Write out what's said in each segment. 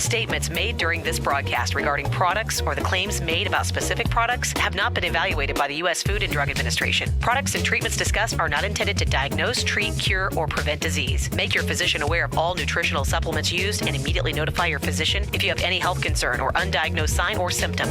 Statements made during this broadcast regarding products or the claims made about specific products have not been evaluated by the U.S. Food and Drug Administration. Products and treatments discussed are not intended to diagnose, treat, cure, or prevent disease. Make your physician aware of all nutritional supplements used and immediately notify your physician if you have any health concern or undiagnosed sign or symptom.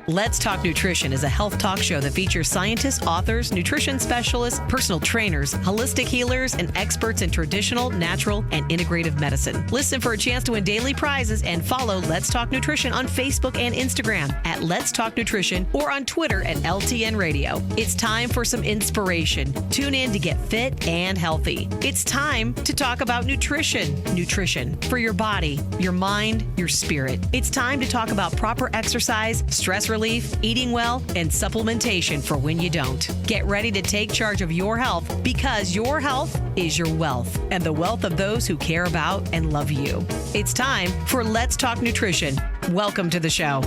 Let's Talk Nutrition is a health talk show that features scientists, authors, nutrition specialists, personal trainers, holistic healers, and experts in traditional, natural, and integrative medicine. Listen for a chance to win daily prizes and follow Let's Talk Nutrition on Facebook and Instagram at Let's Talk Nutrition or on Twitter at LTN Radio. It's time for some inspiration. Tune in to get fit and healthy. It's time to talk about nutrition. Nutrition for your body, your mind, your spirit. It's time to talk about proper exercise, stress relief, eating well, and supplementation for when you don't. Get ready to take charge of your health because your health is your wealth and the wealth of those who care about and love you. It's time for Let's Talk Nutrition. Welcome to the show.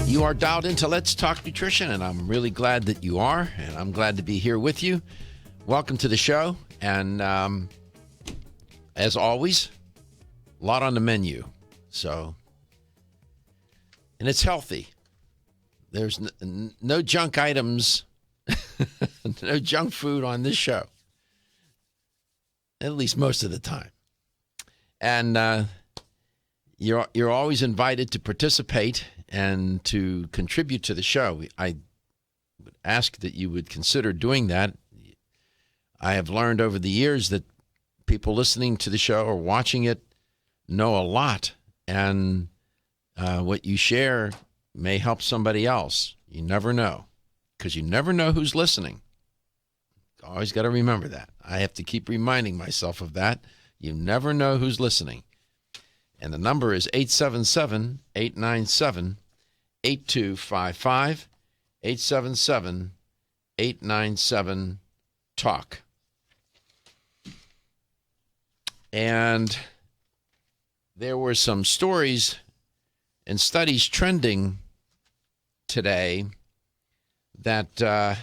You are dialed into Let's Talk Nutrition, and I'm really glad that you are, and I'm glad to be here with you. Welcome to the show, and as always, a lot on the menu. So, and it's healthy. There's no junk items, no junk food on this show, at least most of the time. And you're always invited to participate and to contribute to the show. I would ask that you would consider doing that. I have learned over the years that people listening to the show or watching it know a lot, and what you share may help somebody else. You never know, because you never know who's listening. Always got to remember that. I have to keep reminding myself of that. You never know who's listening. And the number is 877-897-8255, 877-897-TALK. And there were some stories and studies trending today that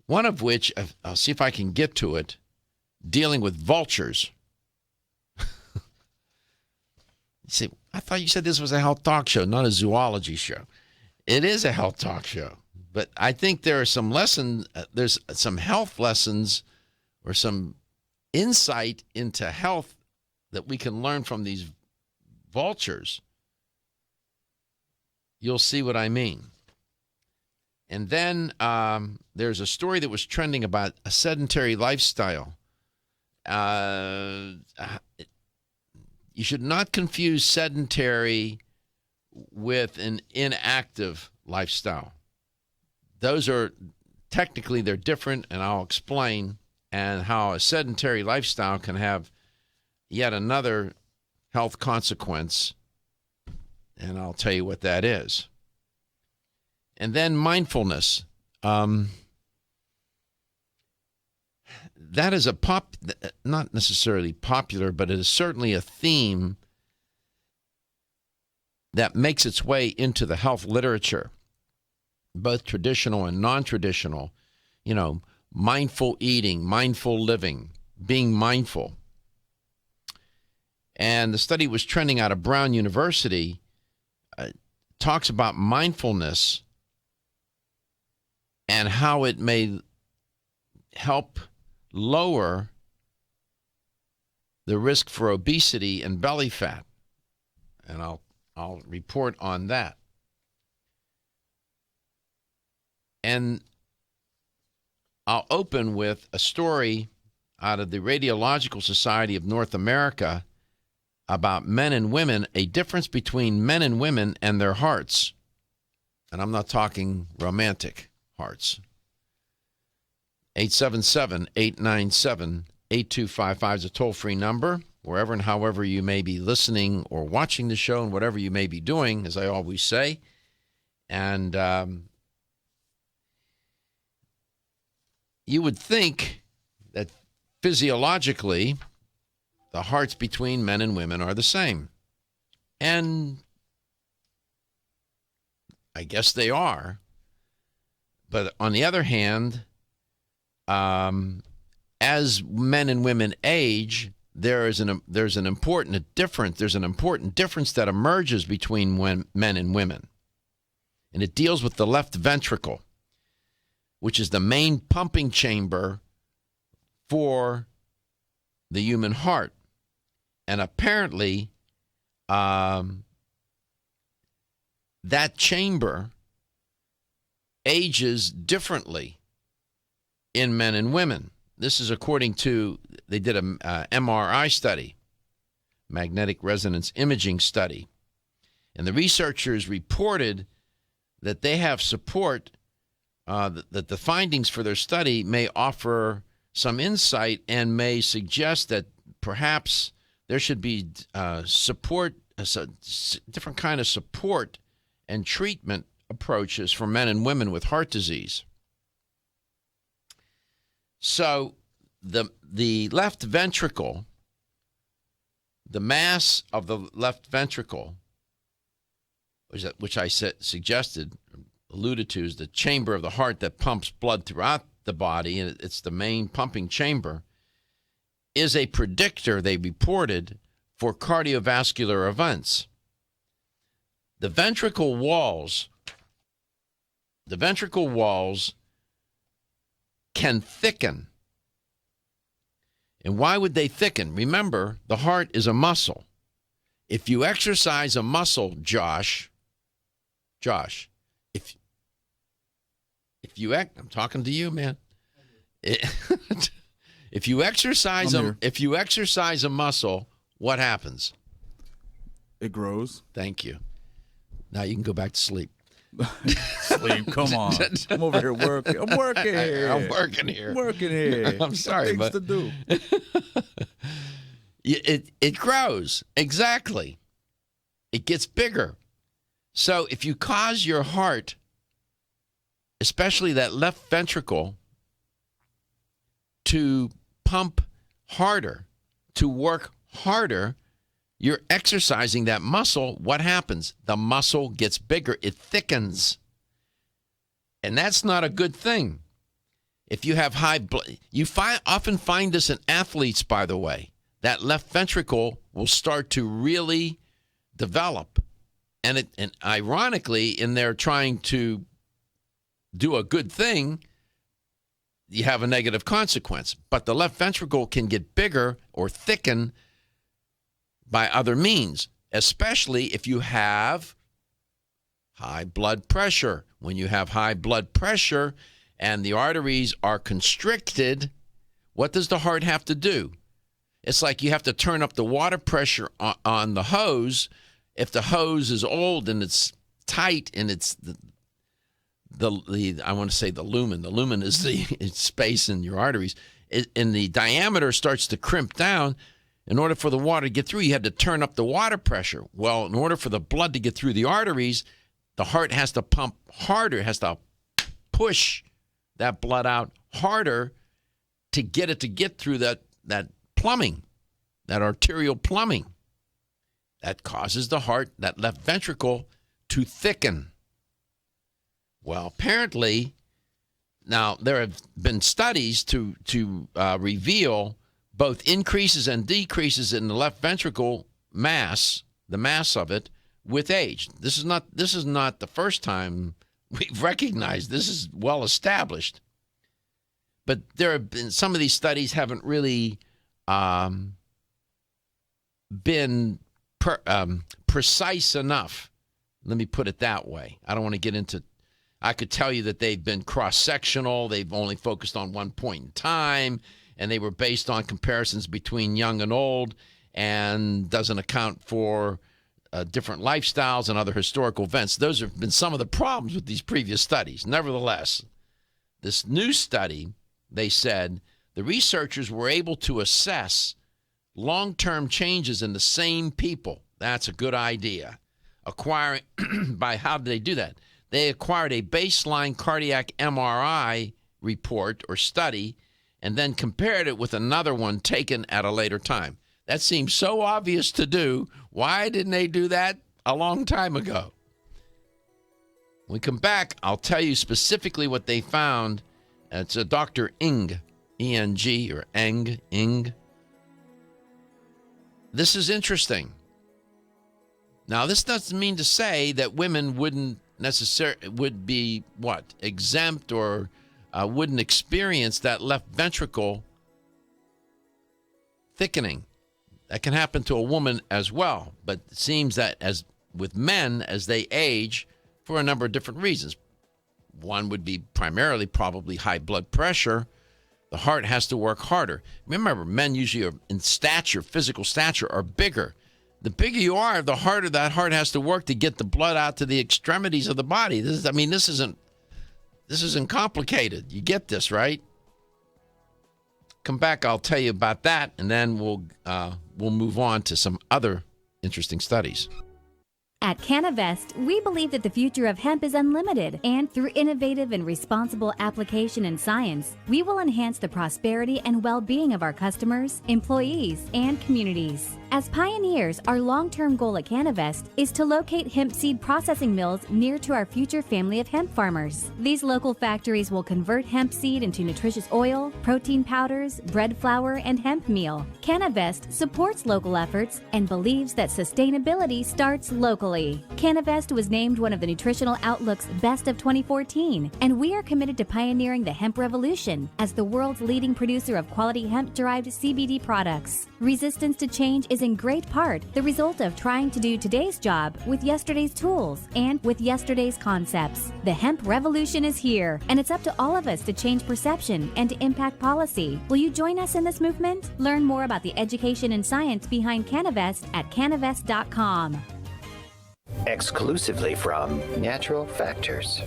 one of which, I'll see if I can get to it, dealing with vultures. You say, I thought you said this was a health talk show, not a zoology show. It is a health talk show, but I think there are some lessons, there's some health lessons or some insight into health that we can learn from these vultures. You'll see what I mean. And then there's a story that was trending about a sedentary lifestyle. You should not confuse sedentary with an inactive lifestyle. Those are, technically, they're different, and I'll explain, and how a sedentary lifestyle can have yet another health consequence, and I'll tell you what that is. And then mindfulness. That is not necessarily popular, but it is certainly a theme that makes its way into the health literature, both traditional and non-traditional. You know, mindful eating, mindful living, being mindful. And the study was trending out of Brown University, talks about mindfulness and how it may help lower the risk for obesity and belly fat. And I'll report on that. And I'll open with a story out of the Radiological Society of North America about men and women, a difference between men and women and their hearts. And I'm not talking romantic hearts. 877-897-8255 is a toll-free number. Wherever and however you may be listening or watching the show, and whatever you may be doing, as I always say. And you would think that physiologically, the hearts between men and women are the same. And I guess they are. But on the other hand, as men and women age, there's an important difference that emerges between men and women. And it deals with the left ventricle, which is the main pumping chamber for the human heart. And apparently, that chamber ages differently in men and women. This is according to, they did a MRI study, magnetic resonance imaging study. And the researchers reported that they have support, that the findings for their study may offer some insight and may suggest that perhaps there should be support, different kind of support and treatment approaches for men and women with heart disease. So the left ventricle, the mass of the left ventricle, which I alluded to, is the chamber of the heart that pumps blood throughout the body, and it's the main pumping chamber, is a predictor, they reported, for cardiovascular events. The ventricle walls can thicken. And why would they thicken? Remember, the heart is a muscle. If you exercise a muscle, Josh, if you I'm talking to you, man. If you exercise a muscle, what happens? It grows. Thank you. Now you can go back to sleep. Sleep, come on. I'm over here working. I'm working here. I'm sorry, but but to do. It grows. Exactly. It gets bigger. So if you cause your heart, especially that left ventricle, to pump harder, to work harder, you're exercising that muscle. What happens? The muscle gets bigger. It thickens. And that's not a good thing. If you have high blood, you often find this in athletes, by the way. That left ventricle will start to really develop. And ironically, in there trying to do a good thing, you have a negative consequence. But the left ventricle can get bigger or thicken by other means, especially if you have high blood pressure. When you have high blood pressure and the arteries are constricted, what does the heart have to do? It's like you have to turn up the water pressure on the hose. If the hose is old and it's tight and it's I want to say the lumen. The lumen is the space in your arteries. And the diameter starts to crimp down. In order for the water to get through, you have to turn up the water pressure. Well, in order for the blood to get through the arteries, the heart has to pump harder, has to push that blood out harder to get it to get through that plumbing, that arterial plumbing. That causes the heart, that left ventricle, to thicken. Well, apparently, now there have been studies to reveal both increases and decreases in the left ventricle mass, the mass of it, with age. This is not the first time we've recognized this is well established. But there have been some of these studies haven't really been precise enough. Let me put it that way. I don't want to get into. I could tell you that they've been cross-sectional. They've only focused on one point in time, and they were based on comparisons between young and old, and doesn't account for different lifestyles and other historical events. Those have been some of the problems with these previous studies. Nevertheless, this new study, they said, the researchers were able to assess long-term changes in the same people. That's a good idea. Acquiring, by how did they do that? They acquired a baseline cardiac MRI report or study and then compared it with another one taken at a later time. That seems so obvious to do. Why didn't they do that a long time ago? When we come back, I'll tell you specifically what they found. It's Dr. Ng E-N-G, or Ing. This is interesting. Now, this doesn't mean to say that women would be exempt or wouldn't experience that left ventricle thickening. That can happen to a woman as well, but it seems that as with men, as they age, for a number of different reasons. One would be primarily probably high blood pressure. The heart has to work harder. Remember, men usually are in stature, physical stature, are bigger. The bigger you are, the harder that heart has to work to get the blood out to the extremities of the body. This isn't complicated. You get this, right? Come back, I'll tell you about that, and then we'll move on to some other interesting studies. At Canavest, we believe that the future of hemp is unlimited, and through innovative and responsible application and science, we will enhance the prosperity and well-being of our customers, employees, and communities. As pioneers, our long-term goal at Canavest is to locate hemp seed processing mills near to our future family of hemp farmers. These local factories will convert hemp seed into nutritious oil, protein powders, bread flour, and hemp meal. Canavest supports local efforts and believes that sustainability starts locally. Canavest was named one of the Nutritional Outlook's Best of 2014, and we are committed to pioneering the hemp revolution as the world's leading producer of quality hemp-derived CBD products. Resistance to change is in great part the result of trying to do today's job with yesterday's tools and with yesterday's concepts. The hemp revolution is here, and it's up to all of us to change perception and to impact policy. Will you join us in this movement? Learn more about the education and science behind Canavest at canavest.com. Exclusively from Natural Factors.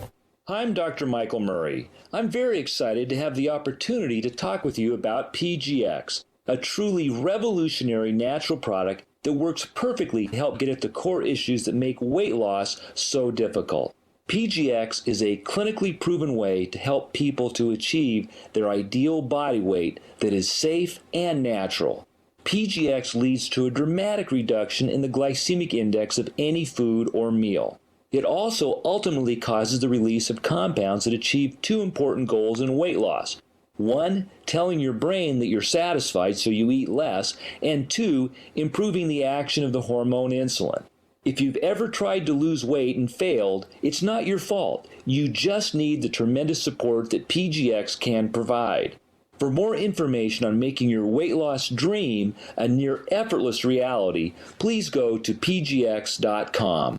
I'm Dr. Michael Murray. I'm very excited to have the opportunity to talk with you about PGX, a truly revolutionary natural product that works perfectly to help get at the core issues that make weight loss so difficult. PGX is a clinically proven way to help people to achieve their ideal body weight that is safe and natural. PGX leads to a dramatic reduction in the glycemic index of any food or meal. It also ultimately causes the release of compounds that achieve two important goals in weight loss. One, telling your brain that you're satisfied so you eat less, and two, improving the action of the hormone insulin. If you've ever tried to lose weight and failed, it's not your fault. You just need the tremendous support that PGX can provide. For more information on making your weight loss dream a near effortless reality, please go to pgx.com.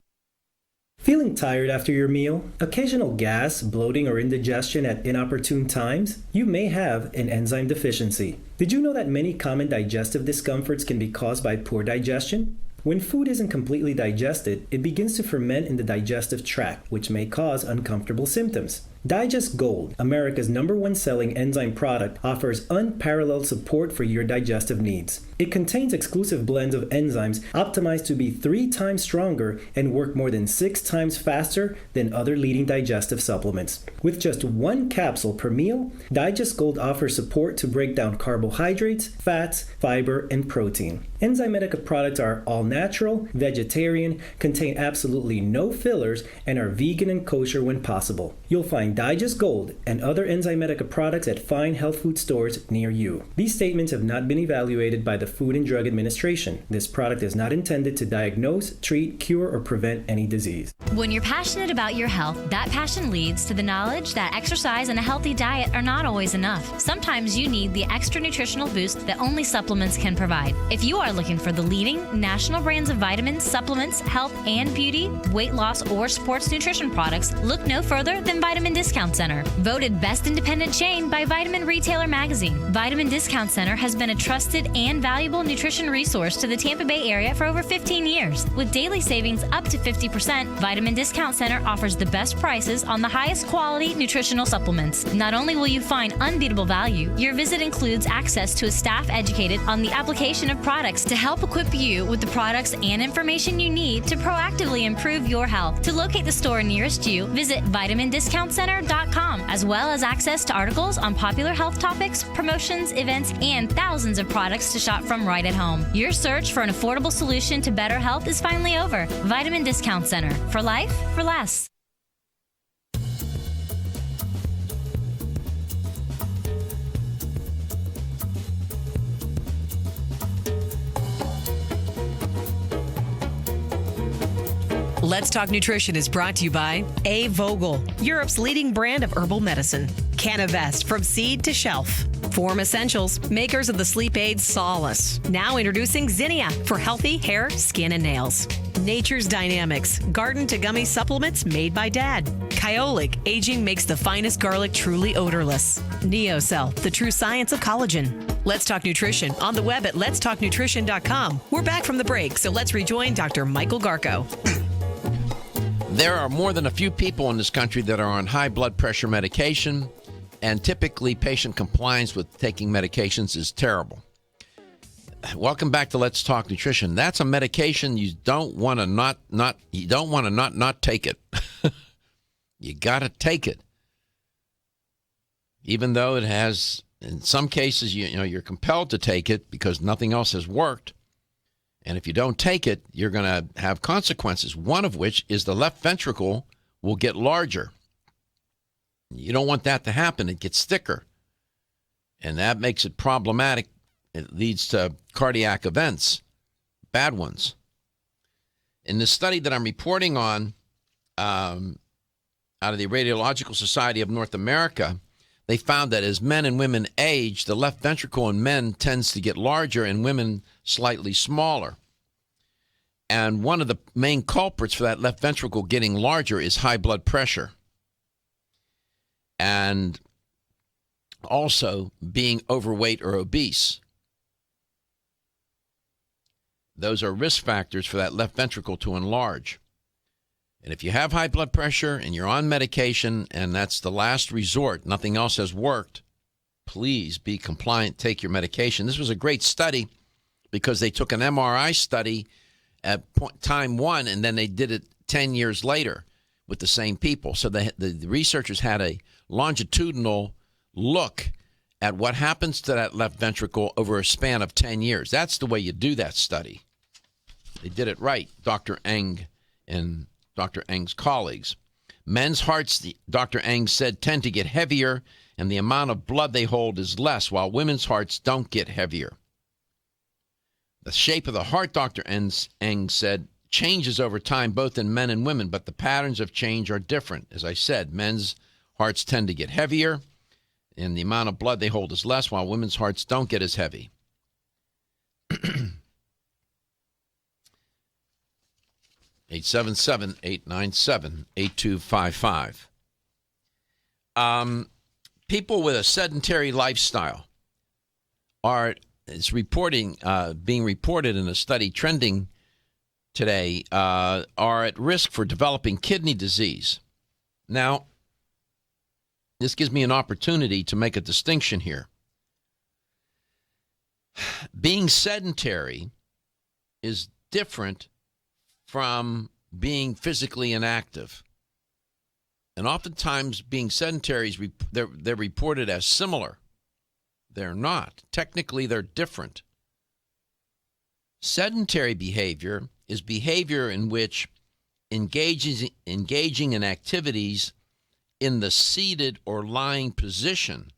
Feeling tired after your meal? Occasional gas, bloating, or indigestion at inopportune times? You may have an enzyme deficiency. Did you know that many common digestive discomforts can be caused by poor digestion? When food isn't completely digested, it begins to ferment in the digestive tract, which may cause uncomfortable symptoms. Digest Gold, America's #1 selling enzyme product, offers unparalleled support for your digestive needs. It contains exclusive blends of enzymes optimized to be 3 times stronger and work more than 6 times faster than other leading digestive supplements. With just 1 capsule per meal, Digest Gold offers support to break down carbohydrates, fats, fiber, and protein. Enzymatica products are all natural, vegetarian, contain absolutely no fillers, and are vegan and kosher when possible. You'll find Digest Gold and other Enzymatica products at fine health food stores near you. These statements have not been evaluated by the Food and Drug Administration. This product is not intended to diagnose, treat, cure, or prevent any disease. When you're passionate about your health, that passion leads to the knowledge that exercise and a healthy diet are not always enough. Sometimes you need the extra nutritional boost that only supplements can provide. If you are looking for the leading national brands of vitamins, supplements, health and beauty, weight loss, or sports nutrition products, look no further than Vitamin Discount Center. Voted best independent chain by Vitamin Retailer Magazine, Vitamin Discount Center has been a trusted and valuable nutrition resource to the Tampa Bay area for over 15 years. With daily savings up to 50%, Vitamin Discount Center offers the best prices on the highest quality nutritional supplements. Not only will you find unbeatable value, your visit includes access to a staff educated on the application of products to help equip you with the products and information you need to proactively improve your health. To locate the store nearest you, visit vitamindiscountcenter.com, as well as access to articles on popular health topics, promotions, events, and thousands of products to shop from right at home. Your search for an affordable solution to better health is finally over. Vitamin Discount Center. For life, for less. Let's Talk Nutrition is brought to you by A. Vogel, Europe's leading brand of herbal medicine. Canavest, from seed to shelf. Form Essentials, makers of the sleep aid Solace. Now introducing Zinnia for healthy hair, skin, and nails. Nature's Dynamics, garden to gummy supplements made by Dad. Kyolic, aging makes the finest garlic truly odorless. NeoCell, the true science of collagen. Let's Talk Nutrition on the web at letstalknutrition.com. We're back from the break, so let's rejoin Dr. Michael Garko. There are more than a few people in this country that are on high blood pressure medication, and typically patient compliance with taking medications is terrible. Welcome back to Let's Talk Nutrition. That's a medication you don't want to not take it. You got to take it. Even though it has, in some cases, you're compelled to take it because nothing else has worked. And if you don't take it, you're going to have consequences, one of which is the left ventricle will get larger. You don't want that to happen. It gets thicker. And that makes it problematic. It leads to cardiac events, bad ones. In the study that I'm reporting on out of the Radiological Society of North America, they found that as men and women age, the left ventricle in men tends to get larger and women slightly smaller. And one of the main culprits for that left ventricle getting larger is high blood pressure. And also being overweight or obese. Those are risk factors for that left ventricle to enlarge. And if you have high blood pressure and you're on medication and that's the last resort, nothing else has worked, please be compliant, take your medication. This was a great study because they took an MRI study at time one and then they did it 10 years later with the same people. So the researchers had a longitudinal look at what happens to that left ventricle over a span of 10 years. That's the way you do that study. They did it right, Dr. Eng and Dr. Eng's colleagues. Men's hearts, Dr. Eng said, tend to get heavier, and the amount of blood they hold is less, while women's hearts don't get heavier. The shape of the heart, Dr. Eng said, changes over time, both in men and women, but the patterns of change are different. As I said, men's hearts tend to get heavier, and the amount of blood they hold is less, while women's hearts don't get as heavy. 877-897-8255. People with a sedentary lifestyle being reported in a study trending today, are at risk for developing kidney disease. Now, this gives me an opportunity to make a distinction here. Being sedentary is different from being physically inactive. And oftentimes being sedentary, they're reported as similar. They're not. Technically, they're different. Sedentary behavior is behavior in which engaging in activities in the seated or lying position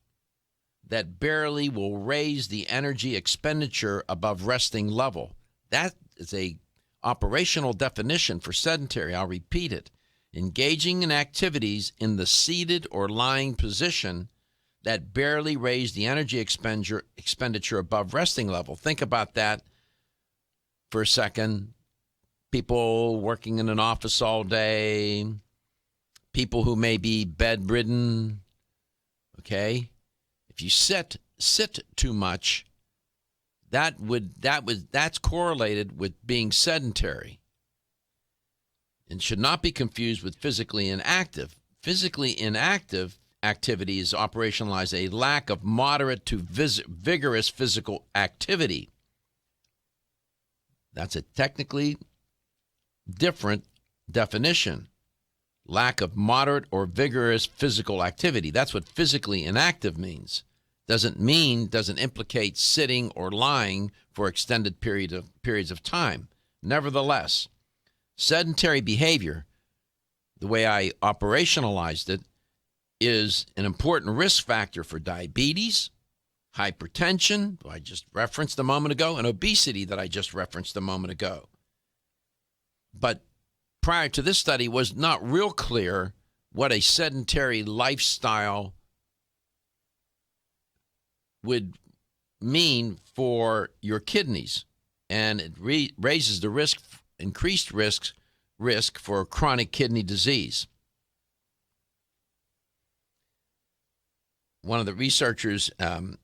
that barely will raise the energy expenditure above resting level. That is a operational definition for sedentary. I'll repeat it. Engaging in activities in the seated or lying position that barely raise the energy expenditure above resting level. Think about that for a second. People working in an office all day, people who may be bedridden, okay? If you sit too much, that's correlated with being sedentary and should not be confused with physically inactive. Physically inactive activities operationalize a lack of moderate to vigorous physical activity. That's a technically different definition. Lack of moderate or vigorous physical activity. That's what physically inactive means. Doesn't implicate sitting or lying for extended periods of time. Nevertheless, sedentary behavior, the way I operationalized it, is an important risk factor for diabetes, hypertension, I just referenced a moment ago, and obesity that I just referenced a moment ago. But prior to this study, was not real clear what a sedentary lifestyle would mean for your kidneys. And it raises the increased risk for chronic kidney disease. One of the researchers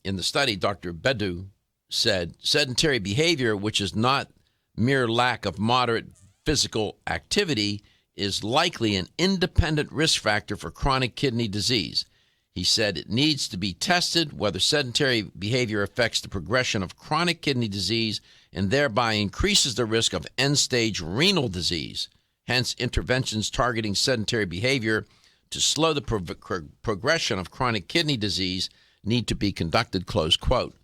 in the study, Dr. Bedu, said sedentary behavior, which is not mere lack of moderate physical activity, is likely an independent risk factor for chronic kidney disease. He said it needs to be tested whether sedentary behavior affects the progression of chronic kidney disease and thereby increases the risk of end-stage renal disease. Hence, interventions targeting sedentary behavior to slow the progression of chronic kidney disease need to be conducted, close quote.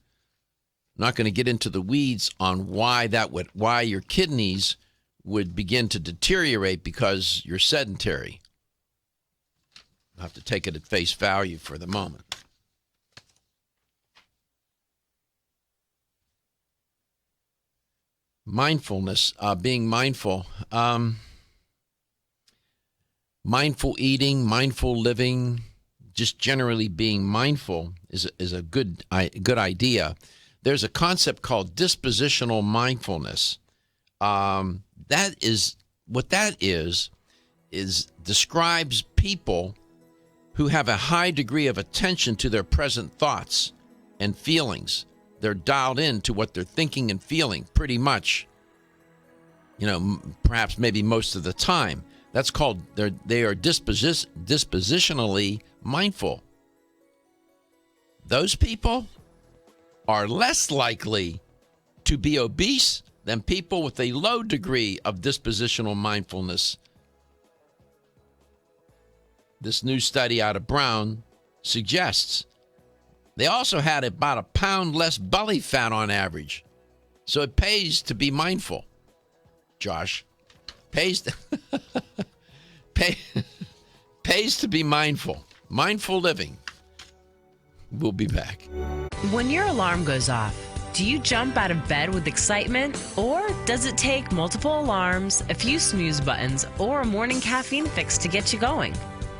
I'm not going to get into the weeds on why your kidneys would begin to deteriorate because you're sedentary. I'll have to take it at face value for the moment. Mindfulness, being mindful. Mindful eating, mindful living, just generally being mindful is a good idea. There's a concept called dispositional mindfulness. That is describes people who have a high degree of attention to their present thoughts and feelings. They're dialed in to what they're thinking and feeling pretty much, perhaps maybe most of the time. That's called, they are dispositionally mindful. Those people are less likely to be obese than people with a low degree of dispositional mindfulness. This new study out of Brown suggests they also had about a pound less belly fat on average. So it pays to be mindful. Josh, pays to be mindful. Mindful living. We'll be back. When your alarm goes off, do you jump out of bed with excitement? Or does it take multiple alarms, a few snooze buttons, or a morning caffeine fix to get you going?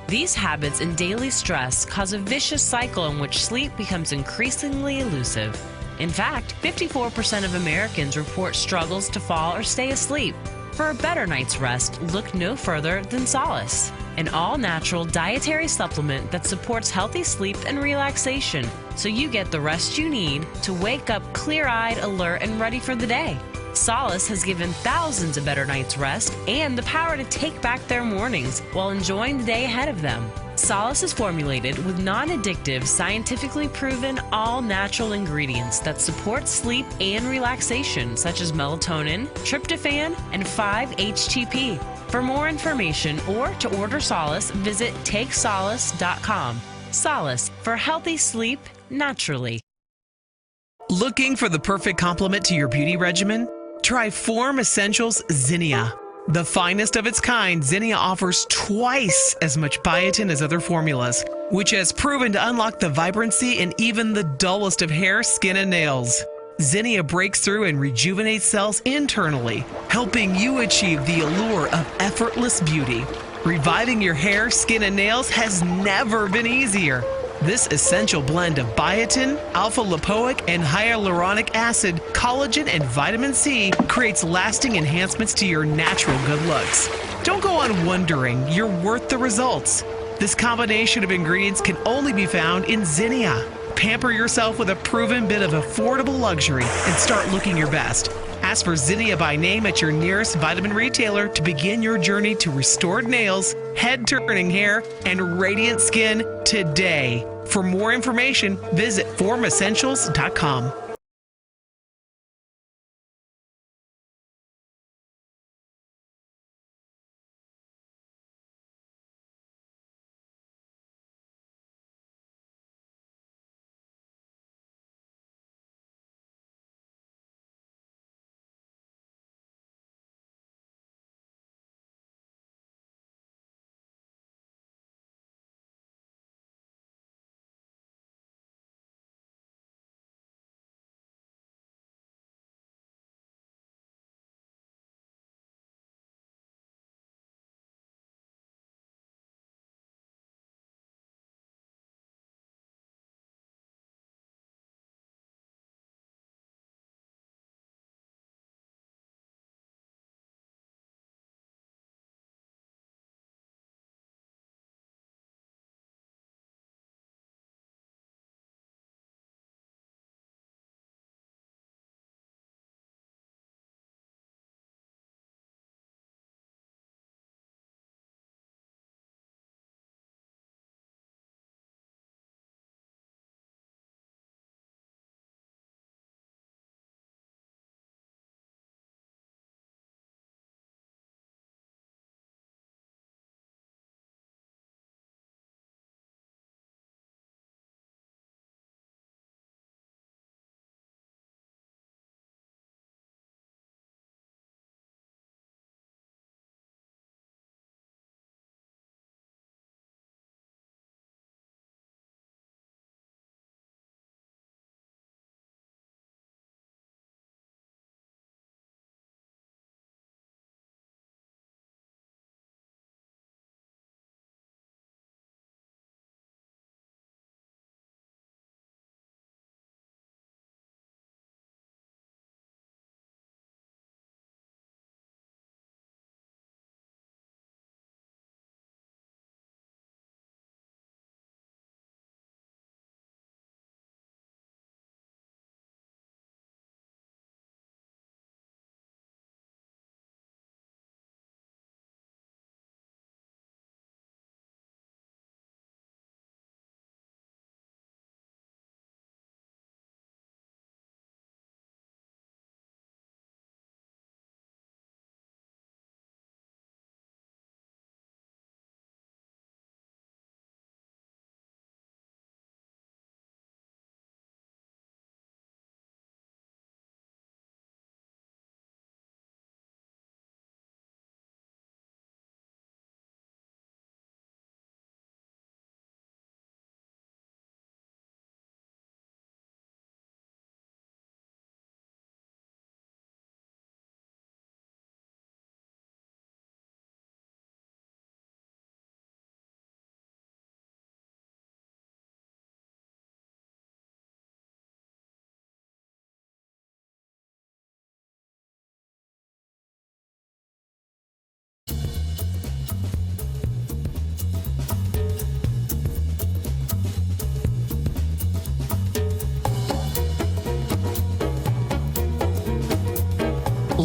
These habits and daily stress cause a vicious cycle in which sleep becomes increasingly elusive. In fact, 54% of Americans report struggles to fall or stay asleep. For a better night's rest, look no further than Solace, an all-natural dietary supplement that supports healthy sleep and relaxation, so you get the rest you need to wake up clear-eyed, alert, and ready for the day. Solace has given thousands a better night's rest and the power to take back their mornings while enjoying the day ahead of them. Solace is formulated with non-addictive, scientifically proven, all-natural ingredients that support sleep and relaxation, such as melatonin, tryptophan, and 5-HTP. For more information or to order Solace, visit takesolace.com. Solace, for healthy sleep naturally. Looking for the perfect complement to your beauty regimen? Try Form Essentials Zinnia. The finest of its kind, Zinnia offers twice as much biotin as other formulas, which has proven to unlock the vibrancy in even the dullest of hair, skin, and nails. Zinnia breaks through and rejuvenates cells internally, helping you achieve the allure of effortless beauty. Reviving your hair, skin, and nails has never been easier. This essential blend of biotin, alpha-lipoic, and hyaluronic acid, collagen, and vitamin C creates lasting enhancements to your natural good looks. Don't go on wondering, you're worth the results. This combination of ingredients can only be found in Zinnia. Pamper yourself with a proven bit of affordable luxury and start looking your best. Ask for Zinnia by name at your nearest vitamin retailer to begin your journey to restored nails, head-turning hair, and radiant skin today. For more information, visit formessentials.com.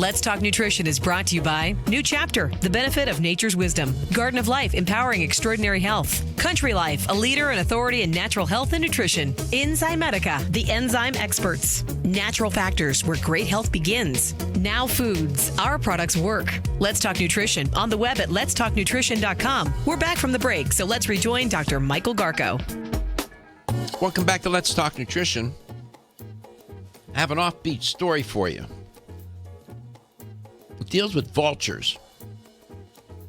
Let's Talk Nutrition is brought to you by New Chapter, the benefit of nature's wisdom. Garden of Life, empowering extraordinary health. Country Life, a leader and authority in natural health and nutrition. Enzymedica, the enzyme experts. Natural Factors, where great health begins. Now Foods, our products work. Let's Talk Nutrition on the web at letstalknutrition.com. We're back from the break, so let's rejoin Dr. Michael Garko. Welcome back to Let's Talk Nutrition. I have an offbeat story for you. It deals with vultures.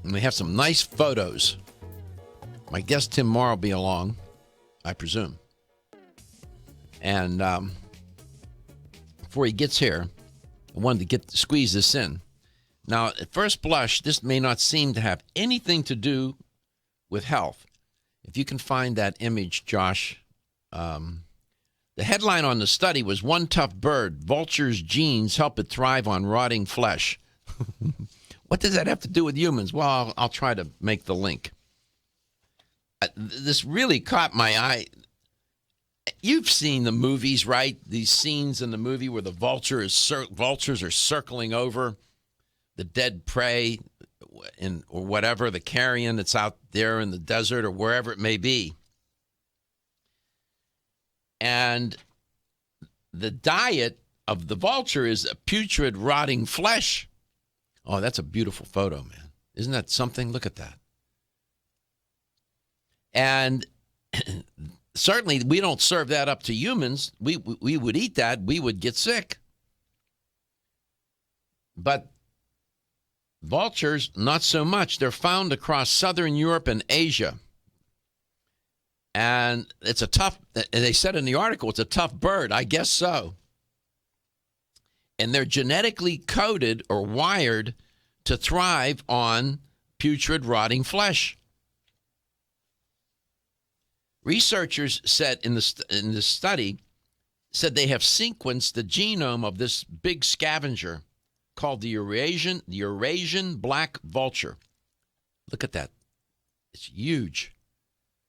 And we have some nice photos. My guest Tim Marr will be along, I presume. And before he gets here, I wanted to squeeze this in. Now, at first blush, this may not seem to have anything to do with health. If you can find that image, Josh. The headline on the study was "One Tough Bird, Vulture's Genes Help It Thrive on Rotting Flesh." What does that have to do with humans? Well, I'll try to make the link. This really caught my eye. You've seen the movies, right? These scenes in the movie where the vultures are circling over the dead prey or whatever, the carrion that's out there in the desert or wherever it may be. And the diet of the vulture is a putrid, rotting flesh. Oh, that's a beautiful photo, man. Isn't that something? Look at that. And certainly we don't serve that up to humans. We would eat that. We would get sick. But vultures, not so much. They're found across southern Europe and Asia. And it's a tough, they said in the article, it's a tough bird. I guess so. And they're genetically coded or wired to thrive on putrid, rotting flesh. Researchers said in the study, said they have sequenced the genome of this big scavenger called the Eurasian black vulture. Look at that. It's huge.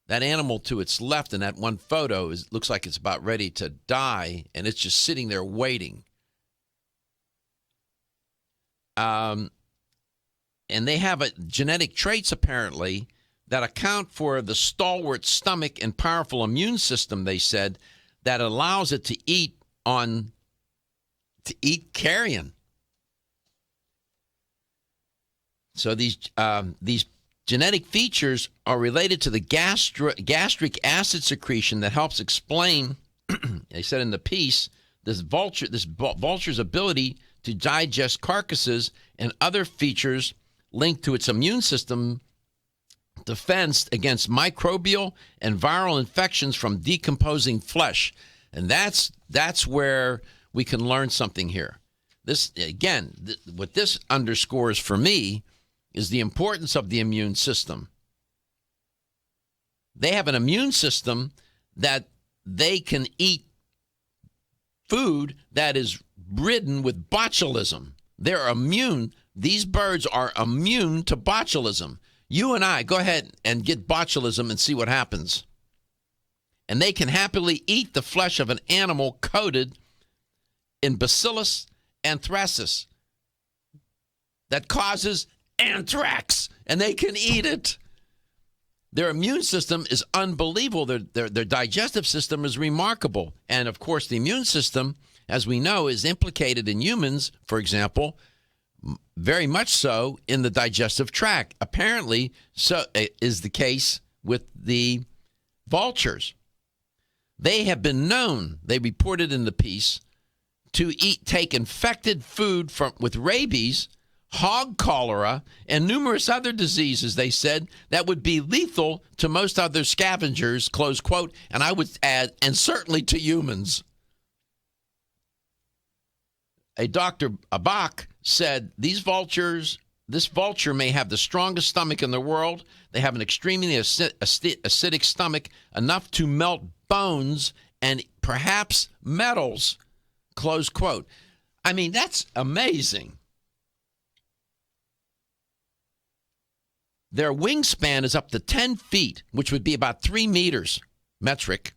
That animal to its left in that one photo looks like it's about ready to die, and it's just sitting there waiting. And they have genetic traits, apparently, that account for the stalwart stomach and powerful immune system, they said, that allows it to eat carrion. So these genetic features are related to the gastric acid secretion that helps explain, they said in the piece, this vulture's ability to digest carcasses and other features linked to its immune system defense against microbial and viral infections from decomposing flesh. And that's where we can learn something here. This, again, what this underscores for me is the importance of the immune system. They have an immune system that they can eat food that is ridden with botulism. They're immune. These birds are immune to botulism. You and I, go ahead and get botulism and see what happens. And they can happily eat the flesh of an animal coated in Bacillus anthracis that causes anthrax, and they can eat it. Their immune system is unbelievable. Their digestive system is remarkable. And, of course, the immune system, as we know, is implicated in humans, for example, very much so in the digestive tract. Apparently, so is the case with the vultures. They have been known, they reported in the piece, to take infected food with rabies, hog cholera, and numerous other diseases, they said, that would be lethal to most other scavengers, close quote, and I would add, and certainly to humans. A Dr. Abak said, this vulture may have the strongest stomach in the world. They have an extremely acidic stomach, enough to melt bones and perhaps metals, close quote. I mean, that's amazing. Their wingspan is up to 10 feet, which would be about 3 meters metric.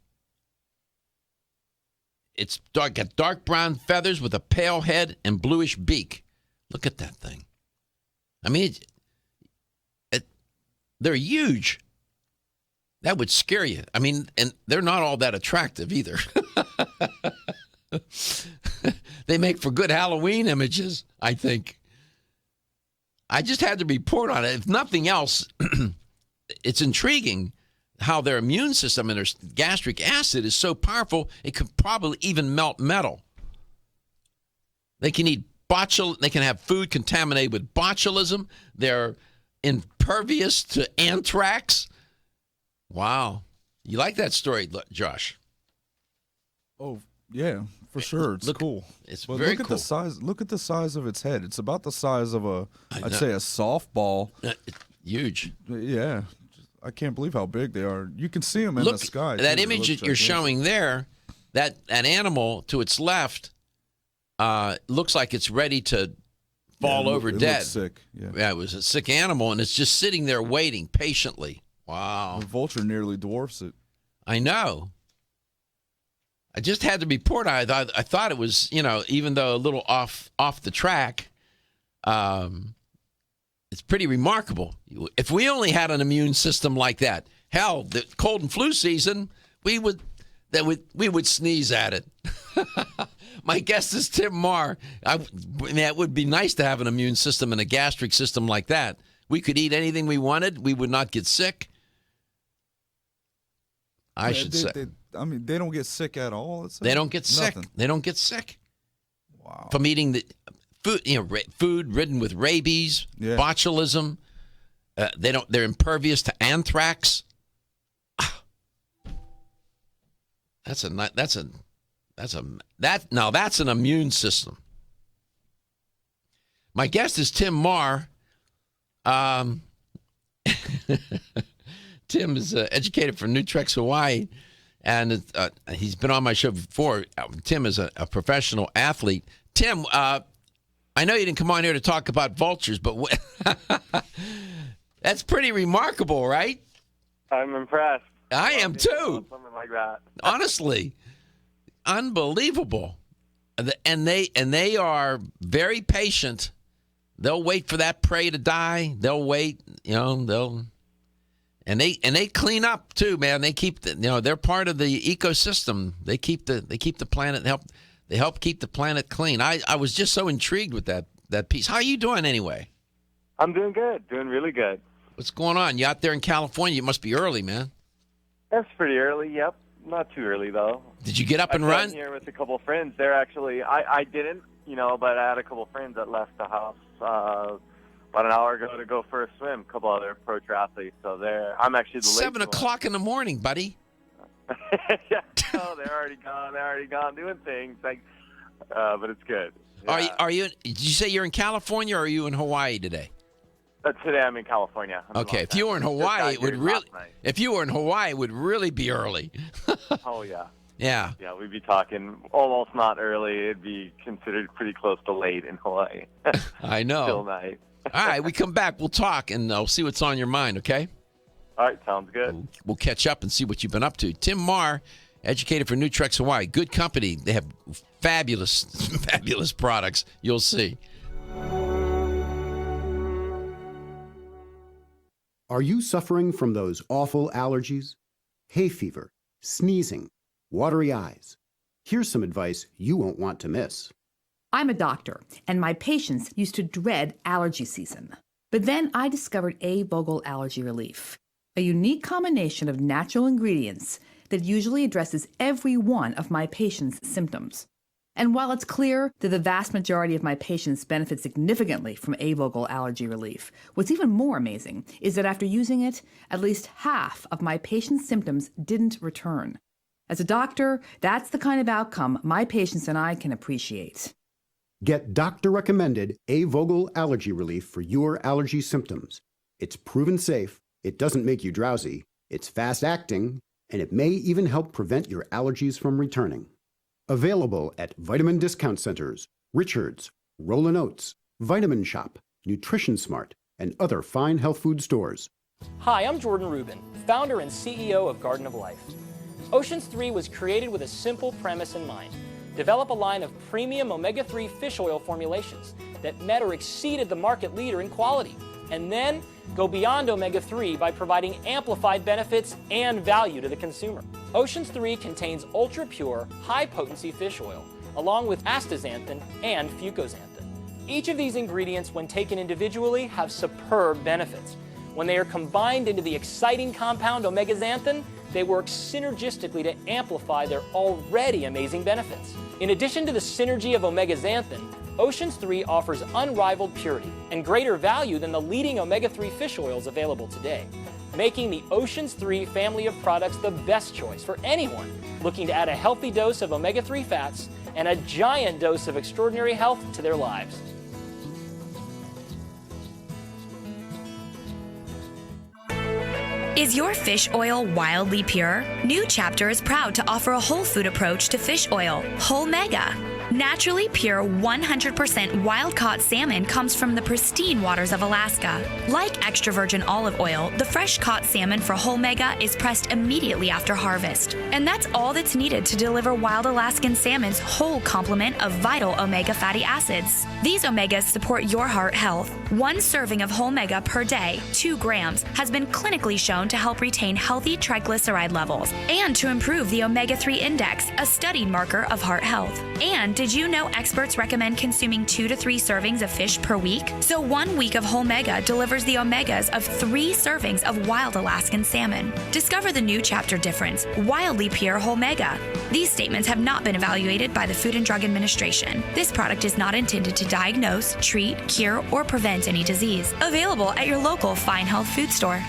It's got dark brown feathers with a pale head and bluish beak. Look at that thing. I mean, they're huge. That would scare you. I mean, and they're not all that attractive either. They make for good Halloween images, I think. I just had to report on it. If nothing else, it's intriguing how their immune system and their gastric acid is so powerful, it could probably even melt metal. They can eat they can have food contaminated with botulism. They're impervious to anthrax. Wow. You like that story, Josh? Oh, yeah, for sure. It's cool. It's but very look at cool. the size. Look at the size of its head. It's about the size of I'd say a softball. Huge. Yeah. I can't believe how big they are. You can see them in the sky. That image that you're showing there, that animal to its left looks like it's ready to fall over dead. Looks sick. Yeah, it was a sick animal, and it's just sitting there waiting patiently. Wow. The vulture nearly dwarfs it. I know. I just had to report. I thought it was, even though a little off the track, it's pretty remarkable. If we only had an immune system like that, hell, the cold and flu season, we would sneeze at it. My guest is Tim Marr. It would be nice to have an immune system and a gastric system like that. We could eat anything we wanted. We would not get sick. I should say. They don't get sick at all. They don't get sick. They don't get sick. Wow. From eating the food ridden with rabies, botulism. They're impervious to anthrax. That's an immune system. My guest is Tim Marr. Tim is educated from Nutrex, Hawaii, and he's been on my show before. Tim is a professional athlete. Tim, I know you didn't come on here to talk about vultures, but that's pretty remarkable, right? I'm impressed. I am too. Something like that. Honestly, unbelievable. And they are very patient. They'll wait for that prey to die. They'll wait. And they clean up too, man. They keep they're part of the ecosystem. They keep the planet they help keep the planet clean. I was just so intrigued with that piece. How are you doing anyway? I'm doing good. Doing really good. What's going on? You out there in California? You must be early, man. That's pretty early. Yep. Not too early though. Did you get up and I'm run? here with a couple of friends. They're actually I didn't, but I had a couple of friends that left the house about an hour ago to go for a swim. A couple other pro triathletes. So I'm actually the 7 o'clock in the morning, buddy. Yeah, no, they're already gone. They're already gone doing things. But it's good. Yeah. Are you? Did you say you're in California, or are you in Hawaii today? Today I'm in California. Okay, if you were in Hawaii, it would really. If you were in Hawaii, it would really be early. Oh yeah. Yeah. Yeah, we'd be talking almost not early. It'd be considered pretty close to late in Hawaii. I know. Till night. All right, we come back. We'll talk, and I'll see what's on your mind, okay? All right, sounds good. We'll catch up and see what you've been up to. Tim Marr, educated for Nutrex Hawaii. Good company. They have fabulous, fabulous products. You'll see. Are you suffering from those awful allergies? Hay fever, sneezing, watery eyes. Here's some advice you won't want to miss. I'm a doctor, and my patients used to dread allergy season. But then I discovered A-Vogel Allergy Relief, a unique combination of natural ingredients that usually addresses every one of my patients' symptoms. And while it's clear that the vast majority of my patients benefit significantly from A-Vogel Allergy Relief, what's even more amazing is that after using it, at least half of my patients' symptoms didn't return. As a doctor, that's the kind of outcome my patients and I can appreciate. Get doctor-recommended A-Vogel Allergy Relief for your allergy symptoms. It's proven safe, it doesn't make you drowsy, it's fast-acting, and it may even help prevent your allergies from returning. Available at vitamin discount centers, Richards, Rollin' Oats, Vitamin Shop, Nutrition Smart, and other fine health food stores. Hi, I'm Jordan Rubin, founder and CEO of Garden of Life. Oceans 3 was created with a simple premise in mind. Develop a line of premium omega-3 fish oil formulations that met or exceeded the market leader in quality. And then go beyond omega-3 by providing amplified benefits and value to the consumer. Oceans 3 contains ultra-pure, high-potency fish oil, along with astaxanthin and fucoxanthin. Each of these ingredients, when taken individually, have superb benefits. When they are combined into the exciting compound omega-xanthin, they work synergistically to amplify their already amazing benefits. In addition to the synergy of omega-xanthin, Oceans 3 offers unrivaled purity and greater value than the leading omega-3 fish oils available today, making the Oceans 3 family of products the best choice for anyone looking to add a healthy dose of omega-3 fats and a giant dose of extraordinary health to their lives. Is your fish oil wildly pure? New Chapter is proud to offer a whole food approach to fish oil, Whole Mega. Naturally pure 100% wild-caught salmon comes from the pristine waters of Alaska. Like extra virgin olive oil, the fresh-caught salmon for Whole Mega is pressed immediately after harvest. And that's all that's needed to deliver wild Alaskan salmon's whole complement of vital omega fatty acids. These omegas support your heart health. One serving of Whole Mega per day, 2 grams, has been clinically shown to help retain healthy triglyceride levels and to improve the omega-3 index, a studied marker of heart health. And did you know experts recommend consuming 2 to 3 servings of fish per week? So 1 week of Whole Mega delivers the omegas of 3 servings of wild Alaskan salmon. Discover the New Chapter difference, wildly pure Whole Mega. These statements have not been evaluated by the Food and Drug Administration. This product is not intended to diagnose, treat, cure, or prevent any disease. Available at your local Fine Health food store.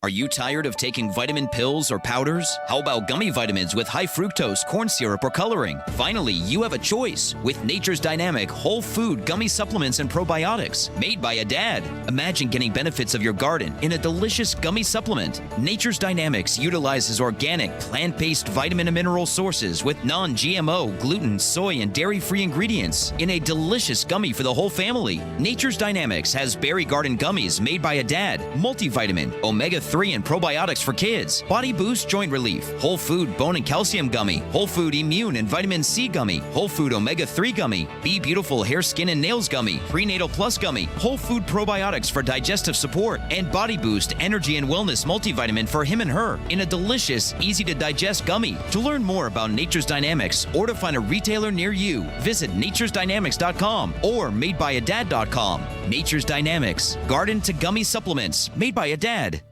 Are you tired of taking vitamin pills or powders? How about gummy vitamins with high fructose, corn syrup, or coloring? Finally, you have a choice with Nature's Dynamic whole food gummy supplements and probiotics made by a dad. Imagine getting benefits of your garden in a delicious gummy supplement. Nature's Dynamics utilizes organic, plant-based vitamin and mineral sources with non-GMO, gluten, soy, and dairy-free ingredients in a delicious gummy for the whole family. Nature's Dynamics has berry garden gummies made by a dad, multivitamin, omega-3 and probiotics for kids, body boost joint relief, whole food bone and calcium gummy, whole food immune and vitamin C gummy, whole food omega-3 gummy, Be Beautiful hair, skin, and nails gummy, prenatal plus gummy, whole food probiotics for digestive support, and body boost energy and wellness multivitamin for him and her in a delicious, easy to digest gummy. To learn more about Nature's Dynamics or to find a retailer near you, visit naturesdynamics.com or madebyadad.com. Nature's Dynamics, garden to gummy supplements made by a dad.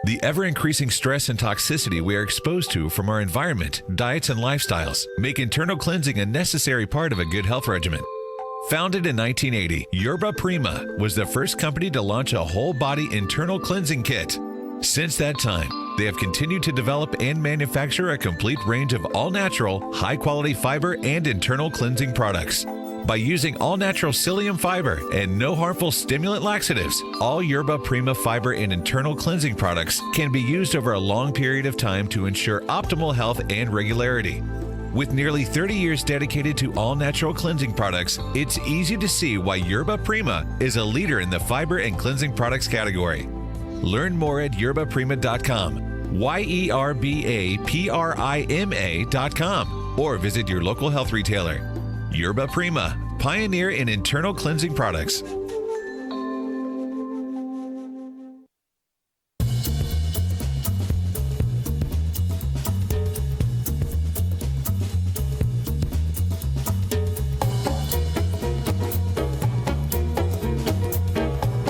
The ever-increasing stress and toxicity we are exposed to from our environment, diets, and lifestyles make internal cleansing a necessary part of a good health regimen. Founded in 1980, Yerba Prima was the first company to launch a whole-body internal cleansing kit. Since that time, they have continued to develop and manufacture a complete range of all-natural, high-quality fiber and internal cleansing products. By using all-natural psyllium fiber and no harmful stimulant laxatives, all Yerba Prima fiber and internal cleansing products can be used over a long period of time to ensure optimal health and regularity. With nearly 30 years dedicated to all-natural cleansing products, it's easy to see why Yerba Prima is a leader in the fiber and cleansing products category. Learn more at yerbaprima.com, YERBAPRIMA.com, or visit your local health retailer. Yerba Prima, pioneer in internal cleansing products.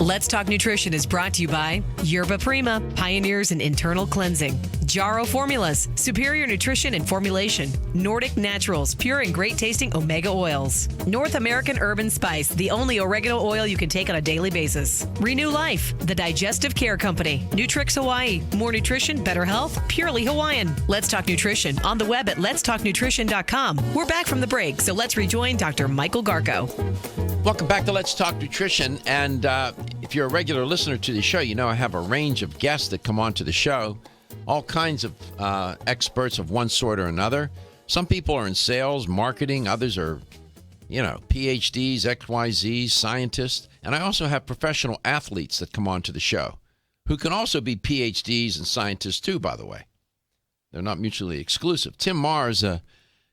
Let's Talk Nutrition is brought to you by Yerba Prima, pioneers in internal cleansing. Jarrow Formulas, superior nutrition and formulation. Nordic Naturals, pure and great tasting omega oils. North American Herb and Spice, the only oregano oil you can take on a daily basis. Renew Life, the digestive care company. Nutrex Hawaii, more nutrition, better health, purely Hawaiian. Let's Talk Nutrition on the web at letstalknutrition.com. We're back from the break, so let's rejoin Dr. Michael Garko. Welcome back to Let's Talk Nutrition. And if you're a regular listener to the show, you know I have a range of guests that come on to the show. All kinds of experts of one sort or another. Some people are in sales, marketing. Others are, PhDs, XYZs, scientists. And I also have professional athletes that come on to the show who can also be PhDs and scientists too, by the way. They're not mutually exclusive. Tim Marr is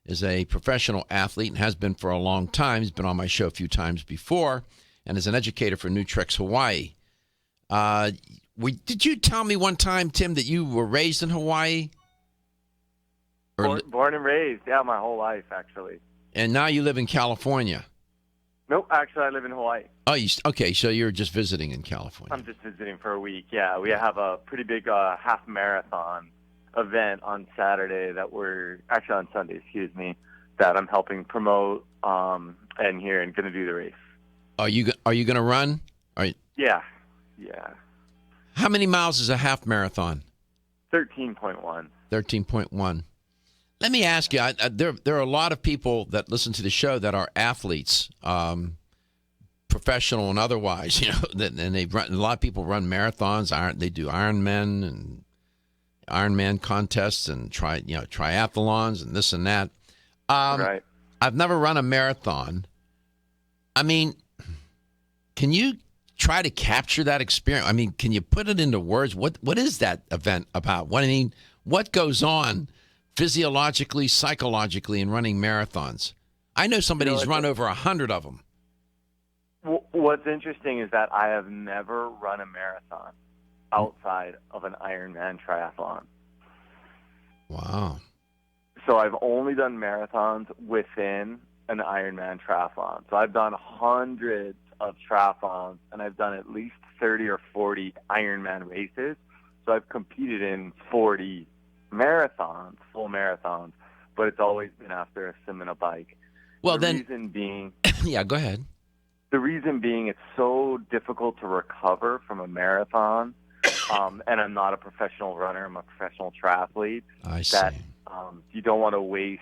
is a professional athlete and has been for a long time. He's been on my show a few times before and is an educator for Nutrex Hawaii. Did you tell me one time, Tim, that you were raised in Hawaii? Born and raised, yeah, my whole life, actually. And now you live in California? Nope, actually, I live in Hawaii. Oh, okay, so you're just visiting in California. I'm just visiting for a week, yeah. We have a pretty big half marathon event on Saturday actually on Sunday, excuse me, that I'm helping promote and going to do the race. Are you going to run? Yeah. How many miles is a half marathon? 13.1. 13.1. Let me ask you, there are a lot of people that listen to the show that are athletes, professional and otherwise, and a lot of people run marathons. They do Ironmen and Ironman contests and triathlons and this and that. Right. I've never run a marathon. I mean, can you try to capture that experience? I mean, can you put it into words? What is that event about? What goes on physiologically, psychologically in running marathons? I know somebody who's run over 100 of them. What's interesting is that I have never run a marathon outside of an Ironman triathlon. Wow. So I've only done marathons within an Ironman triathlon. So I've done hundreds of triathlons, and I've done at least 30 or 40 Ironman races. So I've competed in 40 marathons, full marathons, but it's always been after a swim and a bike. Well, the reason being, yeah, go ahead. The reason being, it's so difficult to recover from a marathon, and I'm not a professional runner. I'm a professional triathlete. I see. That you don't want to waste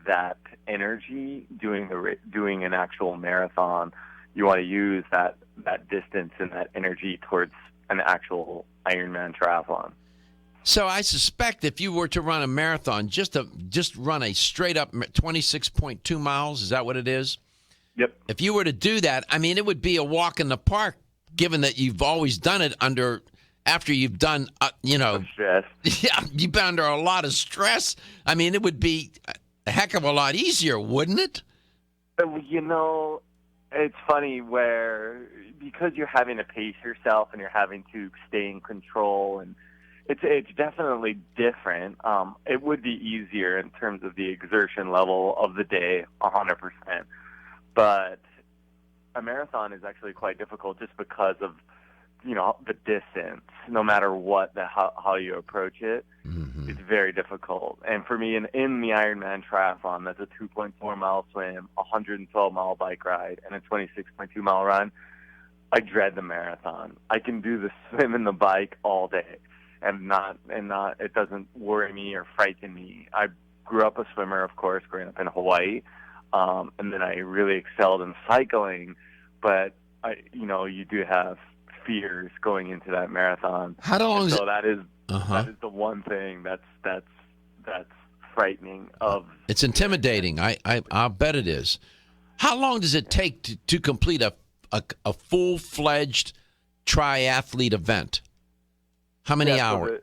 that energy doing an actual marathon. You want to use that distance and that energy towards an actual Ironman triathlon. So I suspect if you were to run a marathon, just run a straight up 26.2 miles, is that what it is? Yep. If you were to do that, I mean, it would be a walk in the park, given that you've always done it after you've done, stress. Yeah, you've been under a lot of stress. I mean, it would be a heck of a lot easier, wouldn't it? It's funny because you're having to pace yourself and you're having to stay in control, and it's definitely different. It would be easier in terms of the exertion level of the day, 100%. But a marathon is actually quite difficult just because of, the distance. No matter how you approach it, it's very difficult. And for me, in the Ironman triathlon, that's a 2.4 mile swim, a 112 mile bike ride, and a 26.2 mile run. I dread the marathon. I can do the swim and the bike all day, and it doesn't worry me or frighten me. I grew up a swimmer, of course, growing up in Hawaii, and then I really excelled in cycling. But you do have fears going into that marathon. How long is it? So that is the one thing that's frightening. It's intimidating. I'll bet it is. How long does it take to complete a full-fledged triathlete event? How many hours?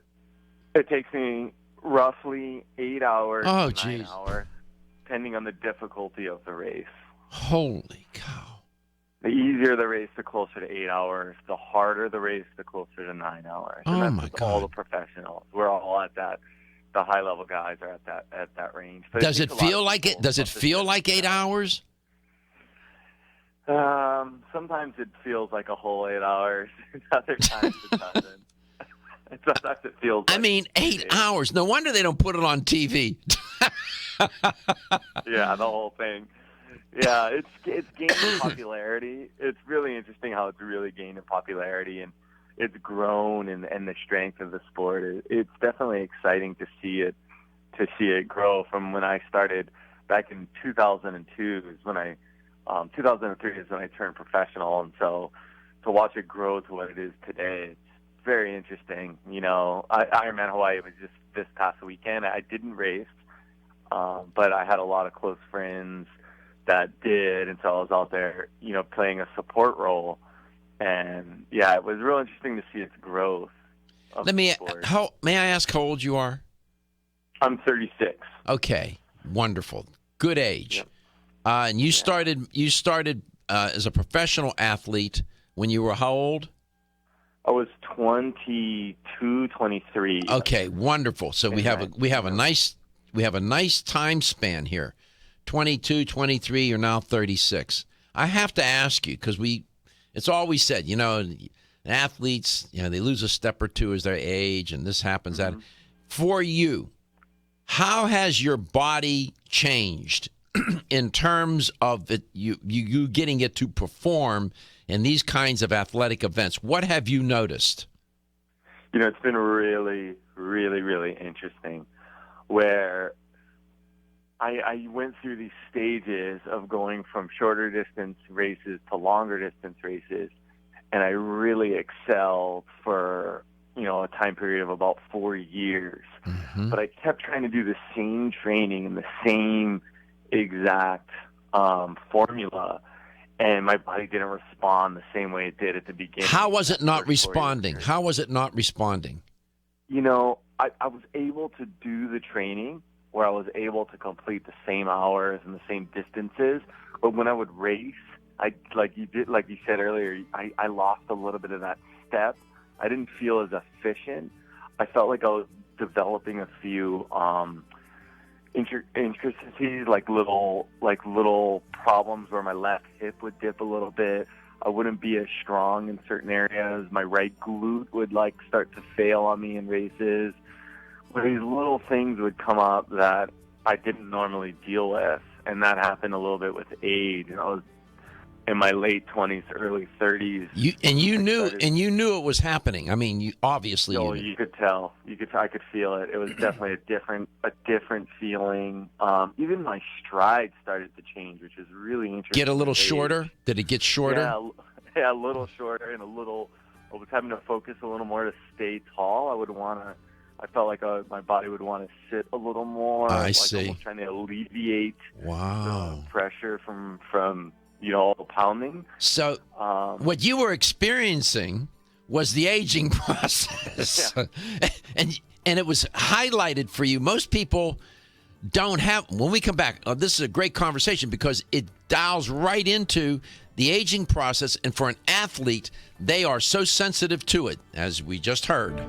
It takes me roughly 8 hours. Oh, 9 hours, depending on the difficulty of the race. Holy cow. The easier the race, the closer to 8 hours. The harder the race, the closer to 9 hours. And that's my with God. all the professionals. We're all at that. The high level guys are at that range. But Does it feel like it? Does it feel like 8 hours? Sometimes it feels like a whole 8 hours. Other times it doesn't. Sometimes it feels. I mean, 8 hours. No wonder they don't put it on TV. Yeah, the whole thing. Yeah, it's gaining popularity. It's really interesting how it's really gained in popularity, and it's grown, and the strength of the sport. It's definitely exciting to see it grow from when I started back in 2002 is when 2003 is when I turned professional, and so to watch it grow to what it is today, it's very interesting. Ironman Hawaii was just this past weekend. I didn't race, but I had a lot of close friends that did, and so I was out there, playing a support role, and yeah, it was real interesting to see its growth. May I ask how old you are? I'm 36. Okay, wonderful. good age. Yep. And you started as a professional athlete when you were how old? I was 22, 23. Okay, wonderful. So we have a nice time span here. 22, 23, you're now 36. I have to ask you because it's always said, athletes, they lose a step or two as they age, and this happens. That for you, how has your body changed in terms of you getting it to perform in these kinds of athletic events? What have you noticed? It's been really, really, really interesting where I went through these stages of going from shorter distance races to longer distance races, and I really excelled for, a time period of about 4 years. Mm-hmm. But I kept trying to do the same training and the same exact formula, and my body didn't respond the same way it did at the beginning. How was it not responding? How was it not responding? I was able to do the training where I was able to complete the same hours and the same distances, but when I would race, like you said earlier, I lost a little bit of that step. I didn't feel as efficient. I felt like I was developing a few intricacies, like little problems where my left hip would dip a little bit. I wouldn't be as strong in certain areas. My right glute would start to fail on me in races. Where these little things would come up that I didn't normally deal with, and that happened a little bit with age. I was in my late 20s, early 30s. You knew it was happening. I mean, you obviously. No, you could tell. I could feel it. It was definitely a different feeling. Even my stride started to change, which is really interesting. Get a little shorter? Did it get shorter? Yeah, a little shorter and a little. I was having to focus a little more to stay tall. I felt like my body would want to sit a little more. I see. Almost trying to alleviate the pressure from all the pounding. So what you were experiencing was the aging process. Yeah. and it was highlighted for you. Most people don't have, when we come back, this is a great conversation because it dials right into the aging process. And for an athlete, they are so sensitive to it, as we just heard.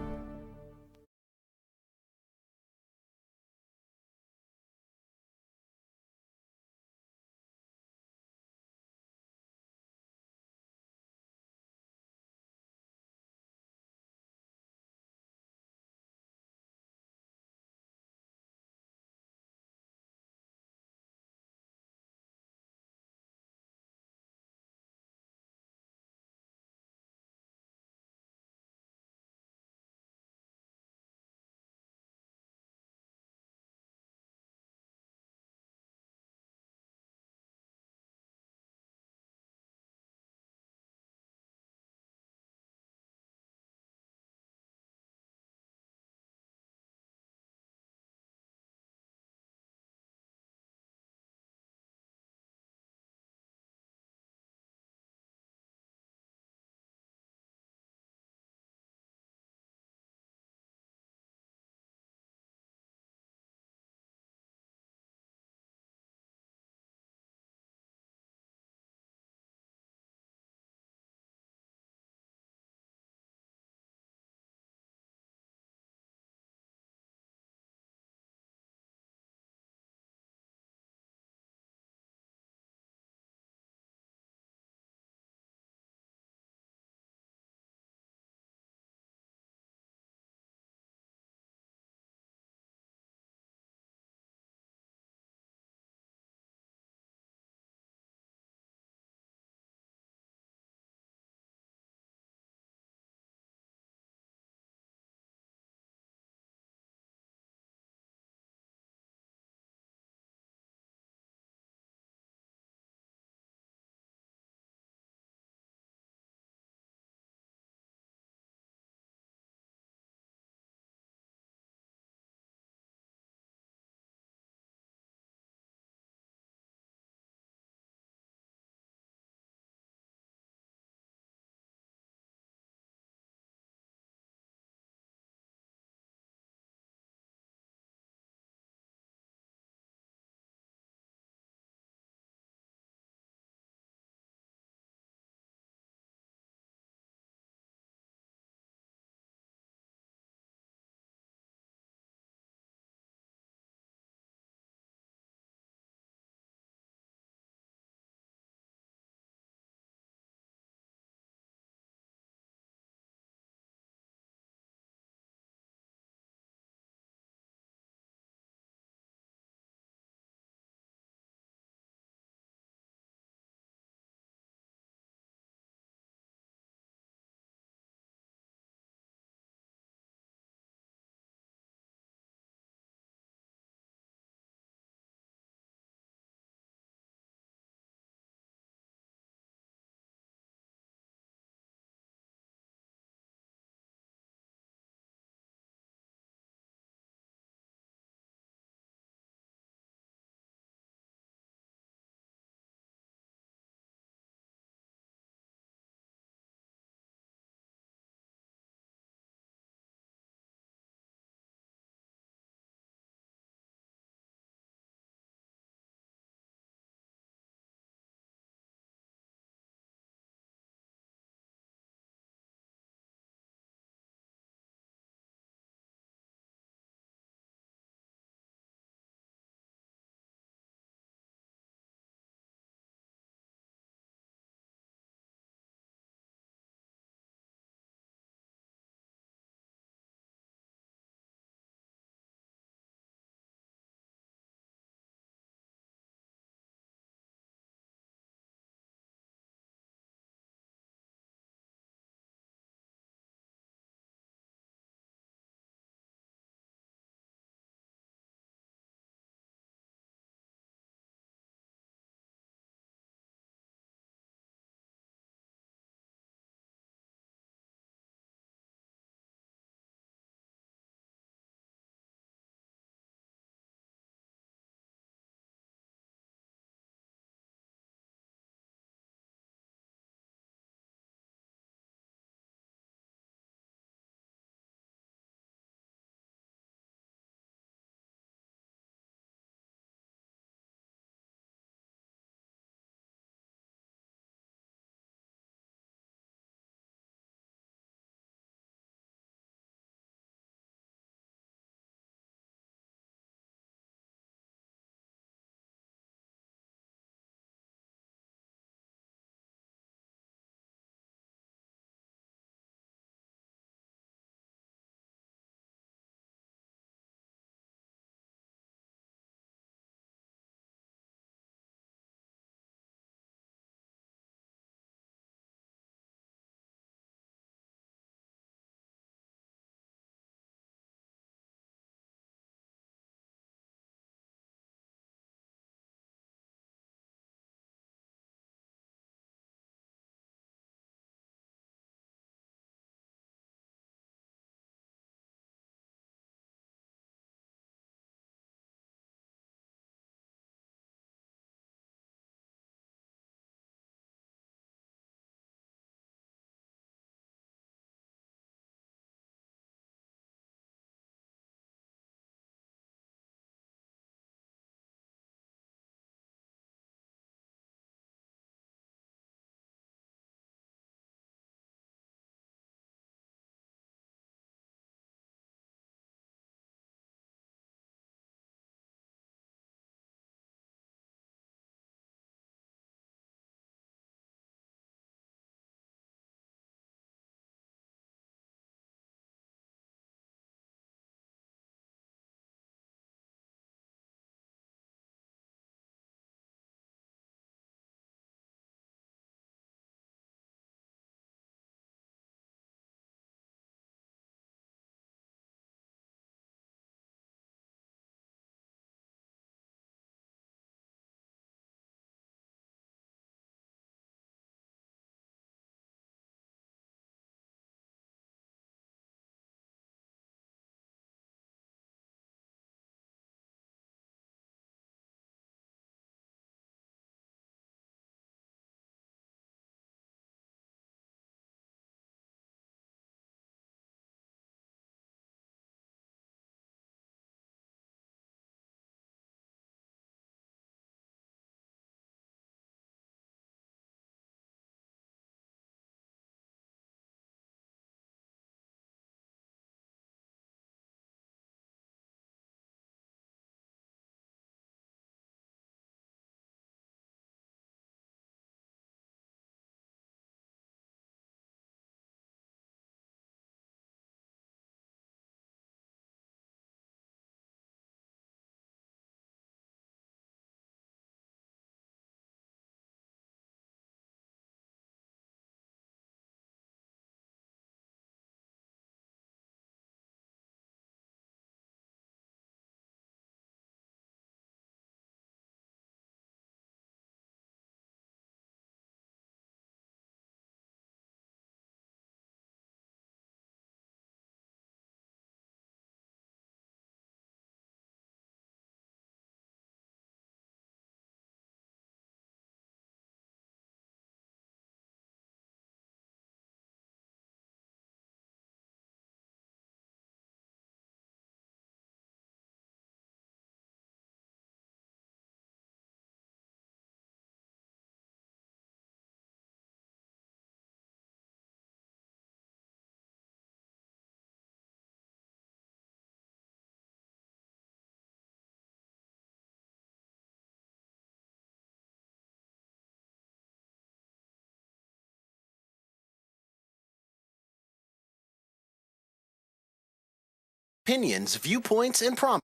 Opinions, viewpoints, and prompts.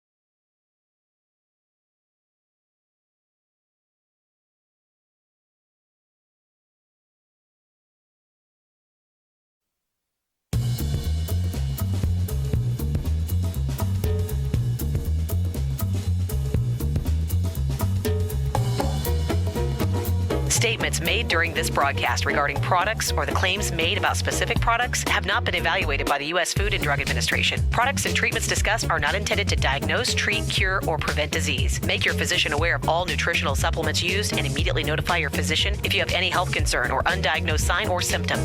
Statements made during this broadcast regarding products or the claims made about specific products have not been evaluated by the U.S. Food and Drug Administration. Products and treatments discussed are not intended to diagnose, treat, cure, or prevent disease. Make your physician aware of all nutritional supplements used and immediately notify your physician if you have any health concern or undiagnosed sign or symptom.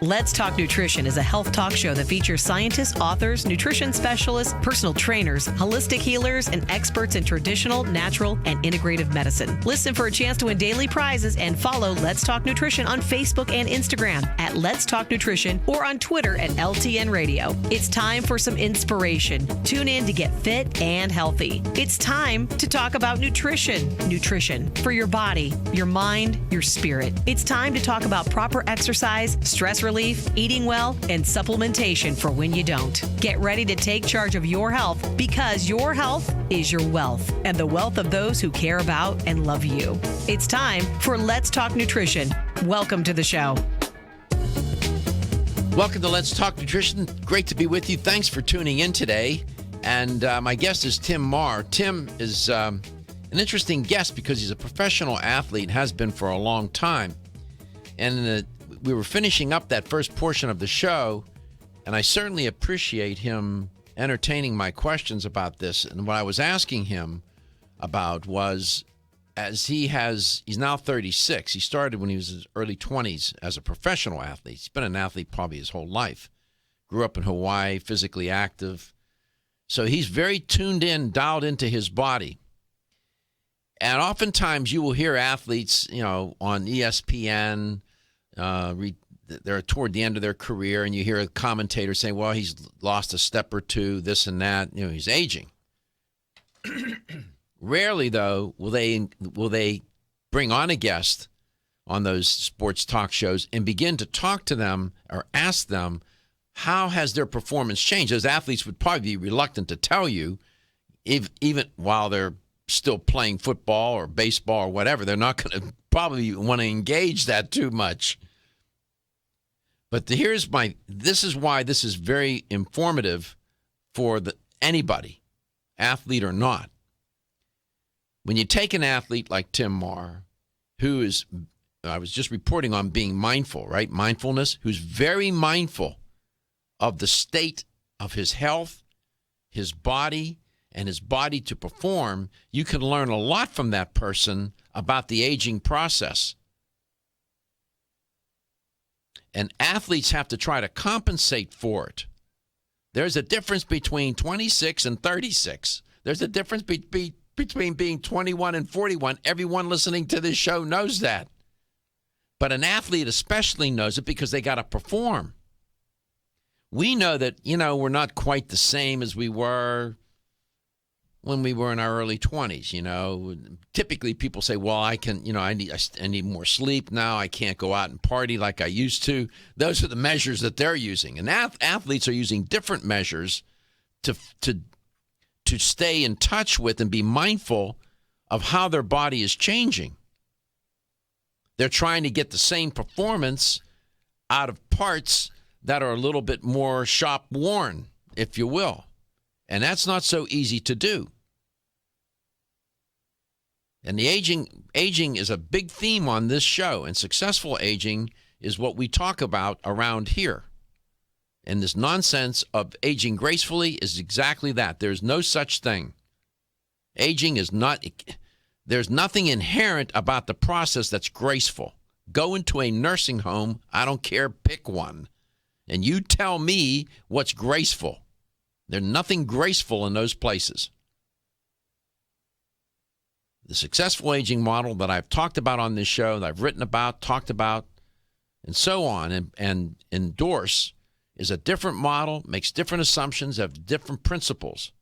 Let's Talk Nutrition is a health talk show that features scientists, authors, nutrition specialists, personal trainers, holistic healers, and experts in traditional, natural, and integrative medicine. Listen for a chance to win daily prizes and follow Let's Talk Nutrition on Facebook and Instagram at Let's Talk Nutrition or on Twitter at LTN Radio. It's time for some inspiration. Tune in to get fit and healthy. It's time to talk about nutrition. Nutrition for your body, your mind, your spirit. It's time to talk about proper exercise, stress relief, eating well, and supplementation for when you don't. Get ready to take charge of your health because your health is your wealth and the wealth of those who care about and love you. It's time for Let's Talk Nutrition. Welcome to the show. Welcome to Let's Talk Nutrition. Great to be with you. Thanks for tuning in today. And my guest is Tim Marr. Tim is an interesting guest because he's a professional athlete, has been for a long time. And we were finishing up that first portion of the show, and I certainly appreciate him entertaining my questions about this. And what I was asking him about was, as he's now 36. He started when he was in his early 20s as a professional athlete. He's been an athlete probably his whole life. Grew up in Hawaii, physically active. So he's very tuned in, dialed into his body. And oftentimes you will hear athletes, on ESPN, they're toward the end of their career, and you hear a commentator saying, well, he's lost a step or two, this and that, he's aging. Rarely, though, will they bring on a guest on those sports talk shows and begin to talk to them or ask them, how has their performance changed? Those athletes would probably be reluctant to tell you, even while they're still playing football or baseball or whatever. They're not going to probably want to engage that too much. But this is why this is very informative for anybody, athlete or not. When you take an athlete like Tim Marr, who is, I was just reporting on being mindful, right? Mindfulness, who's very mindful of the state of his health, his body, and his body to perform, you can learn a lot from that person about the aging process. And athletes have to try to compensate for it. There's a difference between 26 and 36. There's a difference between being 21 and 41. Everyone listening to this show knows that. But an athlete especially knows it because they got to perform. We know that, we're not quite the same as we were when we were in our early 20s. Typically people say, well, I need more sleep now. I can't go out and party like I used to. Those are the measures that they're using. And athletes are using different measures to stay in touch with and be mindful of how their body is changing. They're trying to get the same performance out of parts that are a little bit more shop worn, if you will. And that's not so easy to do. And the aging is a big theme on this show, and successful aging is what we talk about around here. And this nonsense of aging gracefully is exactly that. There's no such thing. Aging is not, there's nothing inherent about the process that's graceful. Go into a nursing home, I don't care, pick one, and you tell me what's graceful. There's nothing graceful in those places. The successful aging model that I've talked about on this show, that I've written about, talked about, and so on, and endorse, is a different model, makes different assumptions, have different principles.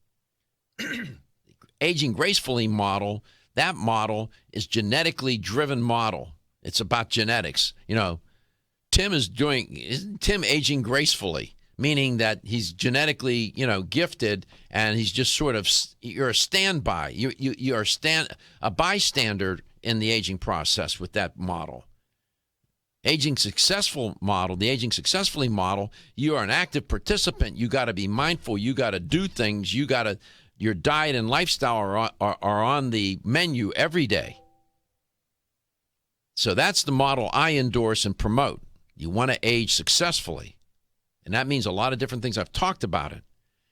Aging gracefully model, that model is genetically driven model. It's about genetics. Isn't Tim aging gracefully? meaning that he's genetically, gifted, and he's just sort of, you're a standby. You're a bystander in the aging process with that model. The aging successfully model, you are an active participant. You got to be mindful. You got to do things. Your diet and lifestyle are on the menu every day. So that's the model I endorse and promote. You want to age successfully. And that means a lot of different things. I've talked about it.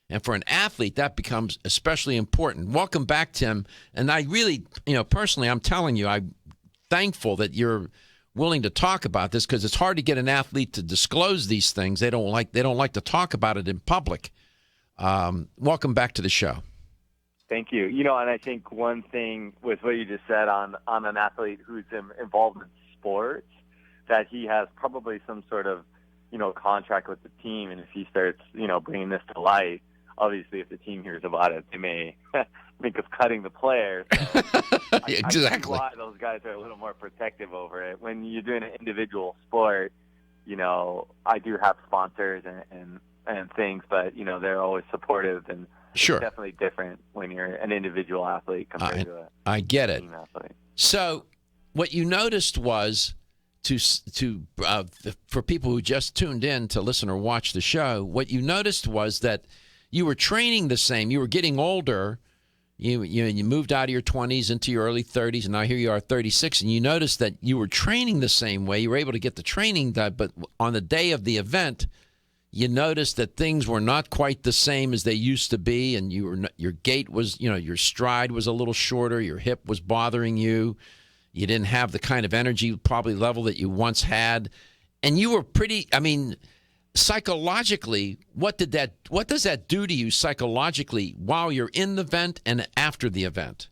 And for an athlete, that becomes especially important. Welcome back, Tim. And I really, personally, I'm telling you, I'm thankful that you're willing to talk about this, because it's hard to get an athlete to disclose these things. They don't like to talk about it in public. Welcome back to the show. Thank you. And I think one thing with what you just said on an athlete who's involved in sports, that he has probably some sort of, contract with the team. And if he starts, bringing this to light, obviously if the team hears about it, they may think of cutting the player. So exactly. I see why those guys are a little more protective over it. When you're doing an individual sport, I do have sponsors and things, but, they're always supportive, and sure. It's definitely different when you're an individual athlete compared to I get it. team athlete. So what you noticed was, for people who just tuned in to listen or watch the show, what you noticed was that you were training the same. You were getting older. You moved out of your 20s into your early 30s, and now here you are 36, and you noticed that you were training the same way. You were able to get the training done, but on the day of the event, you noticed that things were not quite the same as they used to be, and your gait was, your stride was a little shorter, your hip was bothering you. You didn't have the kind of energy probably level that you once had. And you were psychologically, what does that do to you psychologically while you're in the event and after the event?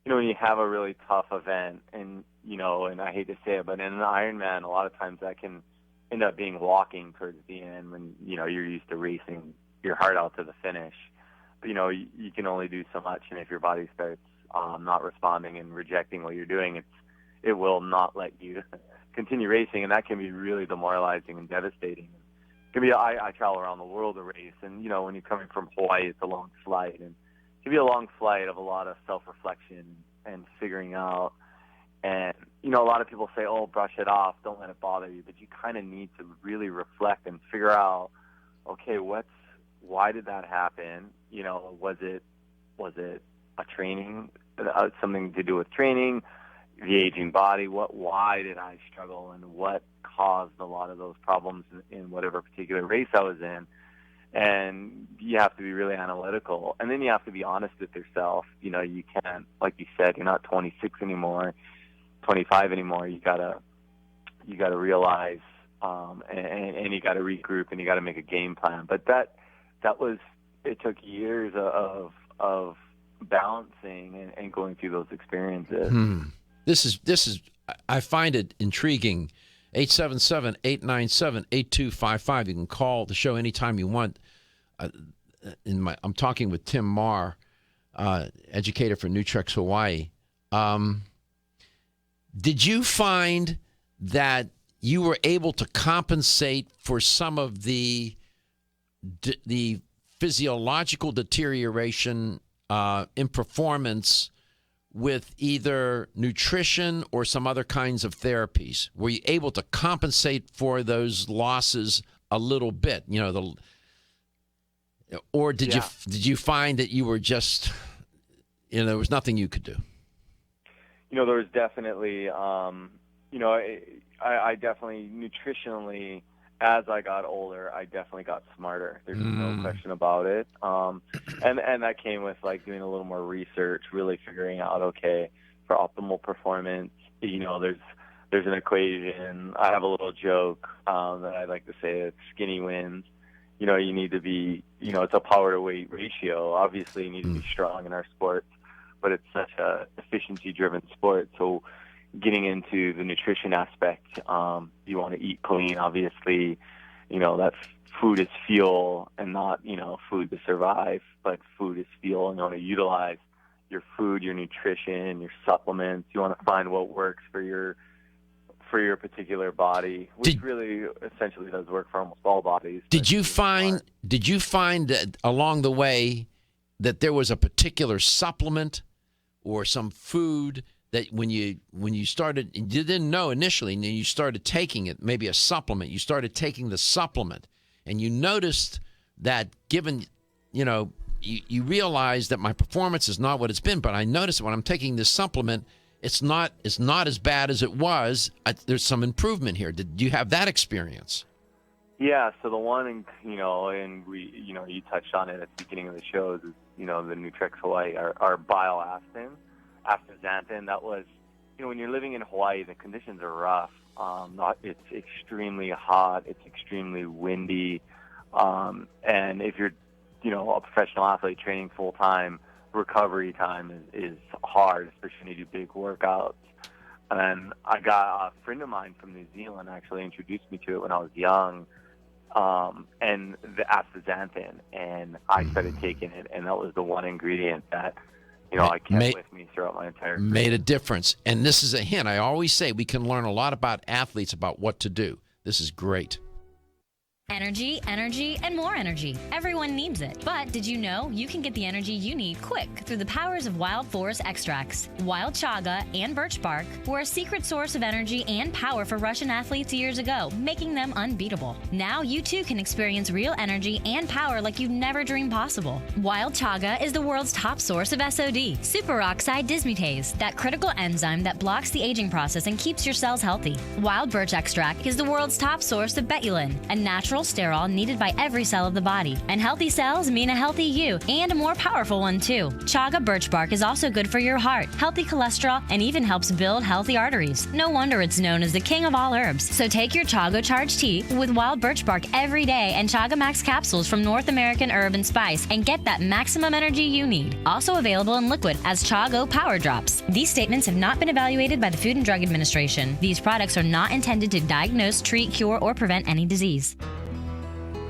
When you have a really tough event, and, and I hate to say it, but in an Ironman, a lot of times that can end up being walking towards the end when, you're used to racing your heart out to the finish. But, you can only do so much, and if your body starts not responding and rejecting what you're doing, it will not let you continue racing, and that can be really demoralizing and devastating. It can be. I travel around the world to race, and when you're coming from Hawaii, it's a long flight, and it can be a long flight of a lot of self-reflection and figuring out. And a lot of people say, "Oh, brush it off, don't let it bother you," but you kind of need to really reflect and figure out, okay, why did that happen? Was it a training, something to do with training, the aging body? Why did I struggle, and what caused a lot of those problems in whatever particular race I was in? And you have to be really analytical, and then you have to be honest with yourself. You can't, like you said, you're not 26 anymore, 25 anymore. You gotta realize, and you gotta regroup, and you gotta make a game plan. But it took years of balancing and going through those experiences. This is I find it intriguing. 877-897-8255. You can call the show anytime you want. I'm talking with Tim Marr, educator for Nutrex Hawaii. Did you find that you were able to compensate for some of the physiological deterioration in performance with either nutrition or some other kinds of therapies? Were you able to compensate for those losses a little bit? Or did you find that you were just, there was nothing you could do? There was definitely, I definitely nutritionally, as I got older, I definitely got smarter. There's no question about it. And that came with doing a little more research, really figuring out, okay, for optimal performance, there's an equation. I have a little joke that I like to say, it's skinny wins. You need to be, it's a power to weight ratio. Obviously you need to be strong in our sports, but it's such a efficiency driven sport. So getting into the nutrition aspect, you want to eat clean, obviously, that food is fuel and not, food to survive, but food is fuel, and you want to utilize your food, your nutrition, your supplements. You want to find what works for for your particular body, which really essentially does work for almost all bodies. Did you find that along the way that there was a particular supplement or some food that when you started, you didn't know initially, and then you started taking it, maybe a supplement, you started taking the supplement, and you noticed that given, you realized that my performance is not what it's been, but I noticed that when I'm taking this supplement, it's not as bad as it was. There's some improvement here. Did you have that experience? Yeah. So the one, and we, you touched on it at the beginning of the show, is the Nutrex Hawaii, our bile astaxanthin. That was, when you're living in Hawaii, the conditions are rough. It's extremely hot. It's extremely windy. And if you're, a professional athlete training full time, recovery time is hard, especially when you do big workouts. And I got a friend of mine from New Zealand actually introduced me to it when I was young, and the astaxanthin, and I started taking it, and that was the one ingredient that I kept with me throughout my entire career. Made a difference. And this is a hint. I always say we can learn a lot about athletes about what to do. This is great. Energy, energy, and more energy. Everyone needs it. But did you know you can get the energy you need quick through the powers of wild forest extracts? Wild chaga and birch bark were a secret source of energy and power for Russian athletes years ago, making them unbeatable. Now you too can experience real energy and power like you've never dreamed possible. Wild chaga is the world's top source of SOD, superoxide dismutase, that critical enzyme that blocks the aging process and keeps your cells healthy. Wild birch extract is the world's top source of betulin, a natural sterol needed by every cell of the body. And healthy cells mean a healthy you, and a more powerful one too. Chaga birch bark is also good for your heart, healthy cholesterol, and even helps build healthy arteries. No wonder it's known as the king of all herbs. So take your Chaga Charge tea with wild birch bark every day and Chaga Max capsules from North American Herb and Spice and get that maximum energy you need. Also available in liquid as Chago Power Drops. These statements have not been evaluated by the Food and Drug Administration. These products are not intended to diagnose, treat, cure, or prevent any disease.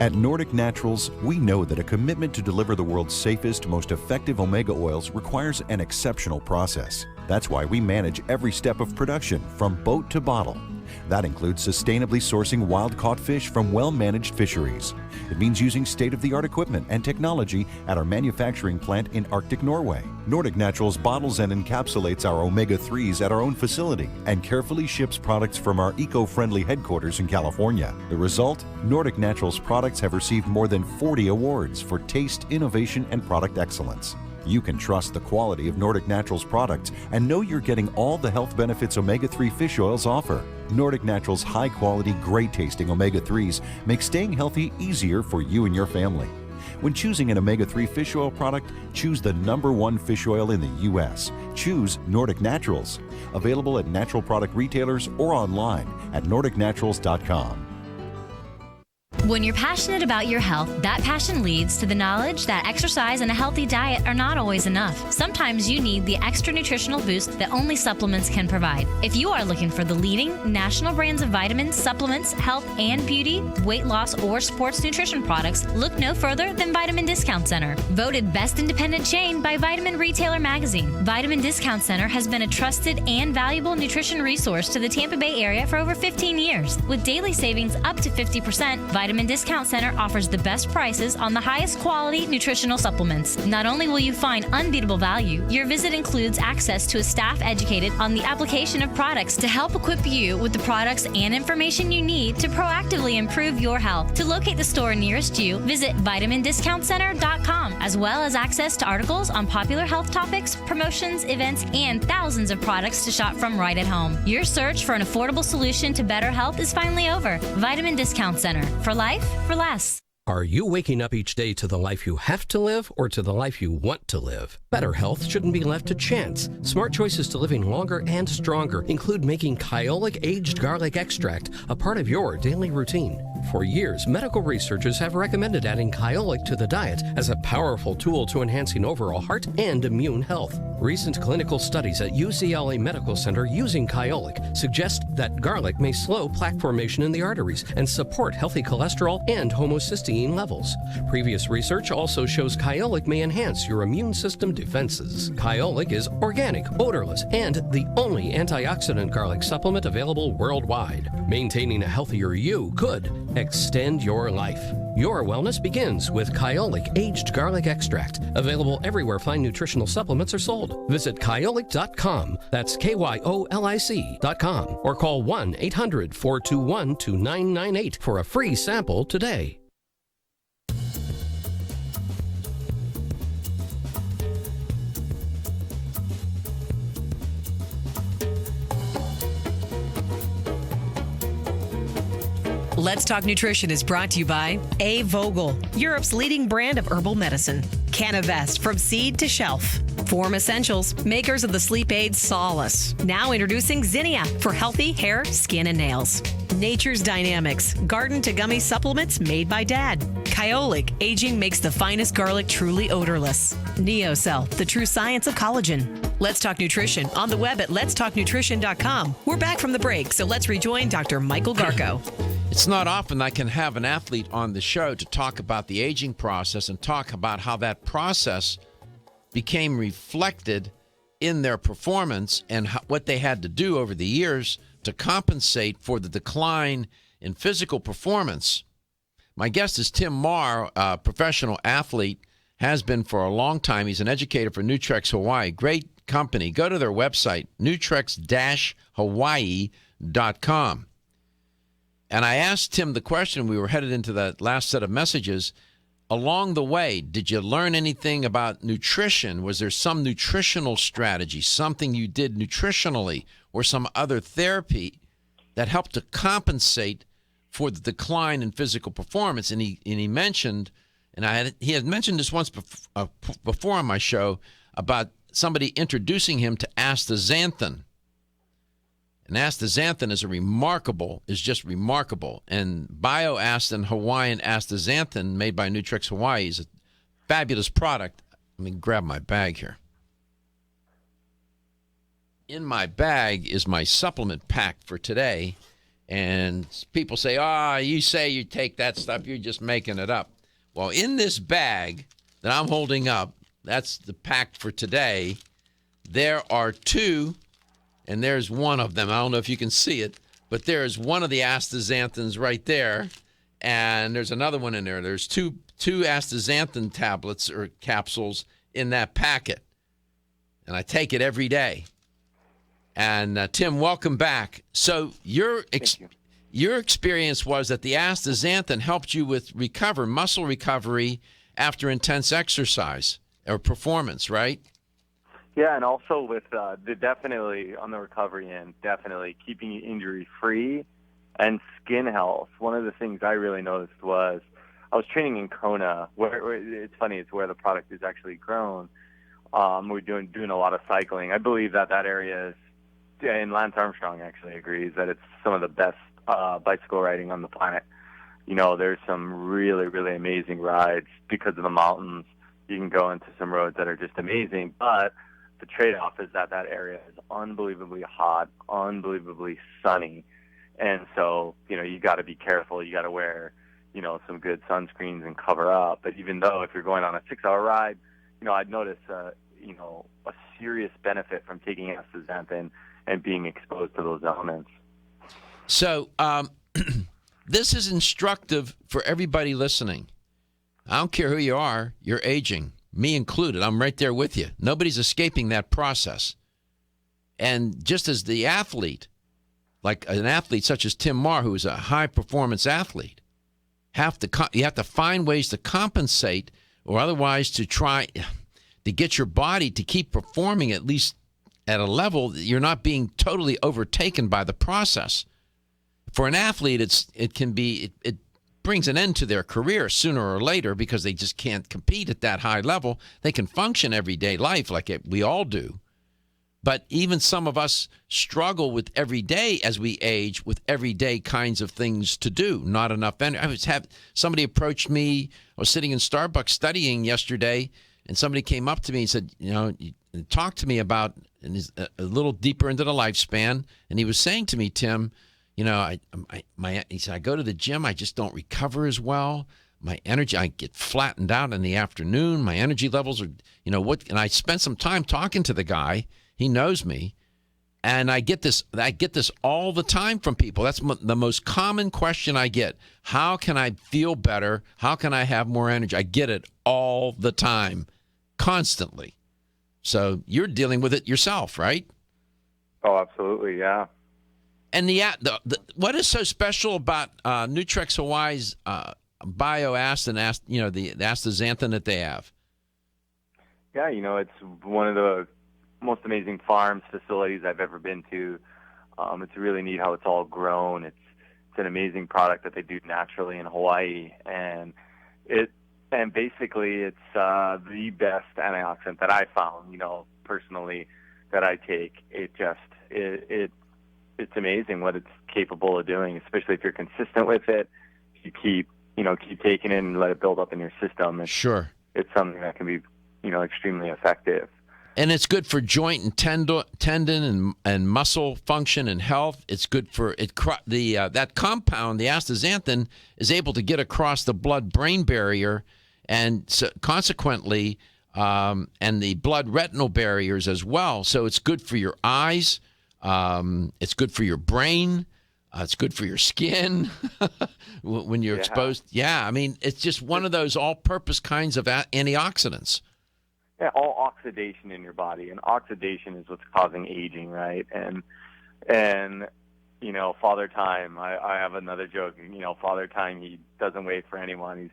At Nordic Naturals, we know that a commitment to deliver the world's safest, most effective omega oils requires an exceptional process. That's why we manage every step of production, from boat to bottle. That includes sustainably sourcing wild-caught fish from well-managed fisheries. It means using state-of-the-art equipment and technology at our manufacturing plant in Arctic Norway. Nordic Naturals bottles and encapsulates our omega-3s at our own facility and carefully ships products from our eco-friendly headquarters in California. The result? Nordic Naturals products have received more than 40 awards for taste, innovation, and product excellence. You can trust the quality of Nordic Naturals products and know you're getting all the health benefits omega-3 fish oils offer. Nordic Naturals' high-quality, great-tasting omega-3s make staying healthy easier for you and your family. When choosing an omega-3 fish oil product, choose the #1 fish oil in the U.S. Choose Nordic Naturals. Available at natural product retailers or online at nordicnaturals.com. When you're passionate about your health, that passion leads to the knowledge that exercise and a healthy diet are not always enough. Sometimes you need the extra nutritional boost that only supplements can provide. If you are looking for the leading national brands of vitamins, supplements, health and beauty, weight loss, or sports nutrition products, look no further than Vitamin Discount Center. Voted best independent chain by Vitamin Retailer Magazine, Vitamin Discount Center has been a trusted and valuable nutrition resource to the Tampa Bay area for over 15 years. With daily savings up to 50%, Vitamin Discount Center offers the best prices on the highest quality nutritional supplements. Not only will you find unbeatable value, your visit includes access to a staff educated on the application of products to help equip you with the products and information you need to proactively improve your health. To locate the store nearest you, visit vitamindiscountcenter.com, as well as access to articles on popular health topics, promotions, events, and thousands of products to shop from right at home. Your search for an affordable solution to better health is finally over. Vitamin Discount Center. For life, for less. Are you waking up each day to the life you have to live or to the life you want to live? Better health shouldn't be left to chance. Smart choices to living longer and stronger include making Kyolic aged garlic extract a part of your daily routine. For years, medical researchers have recommended adding Kyolic to the diet as a powerful tool to enhancing overall heart and immune health. Recent clinical studies at UCLA Medical Center using Kyolic suggest that garlic may slow plaque formation in the arteries and support healthy cholesterol and homocysteine levels. Previous research also shows Kyolic may enhance your immune system defenses. Kyolic is organic, odorless, and the only antioxidant garlic supplement available worldwide. Maintaining a healthier you could extend your life. Your wellness begins with Kyolic Aged Garlic Extract, available everywhere fine nutritional supplements are sold. Visit Kyolic.com, that's KYOLIC.com, or call 1-800-421-2998 for a free sample today. Let's Talk Nutrition is brought to you by A. Vogel, Europe's leading brand of herbal medicine. Canavest, from seed to shelf. Form Essentials, makers of the sleep aid Solace. Now introducing Zinnia for healthy hair, skin, and nails. Nature's Dynamics, garden to gummy supplements made by Dad. Kyolic, aging makes the finest garlic truly odorless. NeoCell, the true science of collagen. Let's Talk Nutrition on the web at letstalknutrition.com. We're back from the break, so let's rejoin Dr. Michael Garko. It's not often I can have an athlete on the show to talk about the aging process and talk about how that process became reflected in their performance and what they had to do over the years to compensate for the decline in physical performance. My guest is Tim Marr, a professional athlete, has been for a long time. He's an educator for Nutrex Hawaii. Great company. Go to their website, nutrex-hawaii.com. And I asked Tim the question, we were headed into that last set of messages. Along the way, did you learn anything about nutrition? Was there some nutritional strategy, something you did nutritionally, or some other therapy that helped to compensate for the decline in physical performance? And he mentioned, and he had mentioned this once before on my show, about somebody introducing him to astaxanthin. And astaxanthin is just remarkable. And BioAstin Hawaiian Astaxanthin, made by Nutrex Hawaii, is a fabulous product. Let me grab my bag here. In my bag is my supplement pack for today. And people say, you say you take that stuff, you're just making it up. Well, in this bag that I'm holding up, that's the pack for today, there are two. And there's one of them. I don't know if you can see it, but there's one of the astaxanthins right there, and there's another one in there. There's two astaxanthin tablets or capsules in that packet, and I take it every day. And Tim, welcome back. So your experience was that the astaxanthin helped you with muscle recovery after intense exercise or performance, right? Yeah, and also with definitely on the recovery end, definitely keeping you injury-free and skin health. One of the things I really noticed was I was training in Kona, where it's funny, it's where the product is actually grown. We're doing a lot of cycling. I believe that area is, and Lance Armstrong actually agrees, that it's some of the best bicycle riding on the planet. You know, there's some really, really amazing rides because of the mountains. You can go into some roads that are just amazing, but the trade-off is that area is unbelievably hot, unbelievably sunny. And so, you got to be careful. You got to wear, some good sunscreens and cover up. But even though if you're going on a 6-hour ride, I'd notice, a serious benefit from taking astaxanthin and being exposed to those elements. So this is instructive for everybody listening. I don't care who you are, you're aging. Me included. I'm right there with you. Nobody's escaping that process. And just as the athlete, like an athlete such as Tim Marr, who is a high-performance athlete, you have to find ways to compensate, or otherwise to try to get your body to keep performing at least at a level that you're not being totally overtaken by the process. For an athlete, it brings an end to their career sooner or later because they just can't compete at that high level. They can function everyday life like we all do. But even some of us struggle with every day as we age with everyday kinds of things to do. Not enough energy. Somebody approached me. I was sitting in Starbucks studying yesterday, and somebody came up to me and said, talked to me about, and he's a little deeper into the lifespan, and he was saying to me, Tim, he said, I go to the gym, I just don't recover as well. My energy, I get flattened out in the afternoon. My energy levels are, and I spent some time talking to the guy. He knows me. And I get this all the time from people. That's the most common question I get. How can I feel better? How can I have more energy? I get it all the time, constantly. So you're dealing with it yourself, right? Oh, absolutely, yeah. And what is so special about Nutrex Hawaii's BioAst and the astaxanthin that they have? Yeah, it's one of the most amazing farms facilities I've ever been to. It's really neat how it's all grown. It's an amazing product that they do naturally in Hawaii, and basically it's the best antioxidant that I found, personally, that I take. It's amazing what it's capable of doing, especially if you're consistent with it. You keep taking it and let it build up in your system. Sure. It's something that can be, extremely effective. And it's good for joint and tendon and muscle function and health. It's good for that compound, the astaxanthin, is able to get across the blood-brain barrier, and so consequently, and the blood-retinal barriers as well. So it's good for your eyes. It's good for your brain. It's good for your skin when you're exposed. Yeah, I mean, it's just one of those all-purpose kinds of antioxidants. Yeah, all oxidation in your body, and oxidation is what's causing aging, right? And Father Time. I have another joke. Father Time, he doesn't wait for anyone.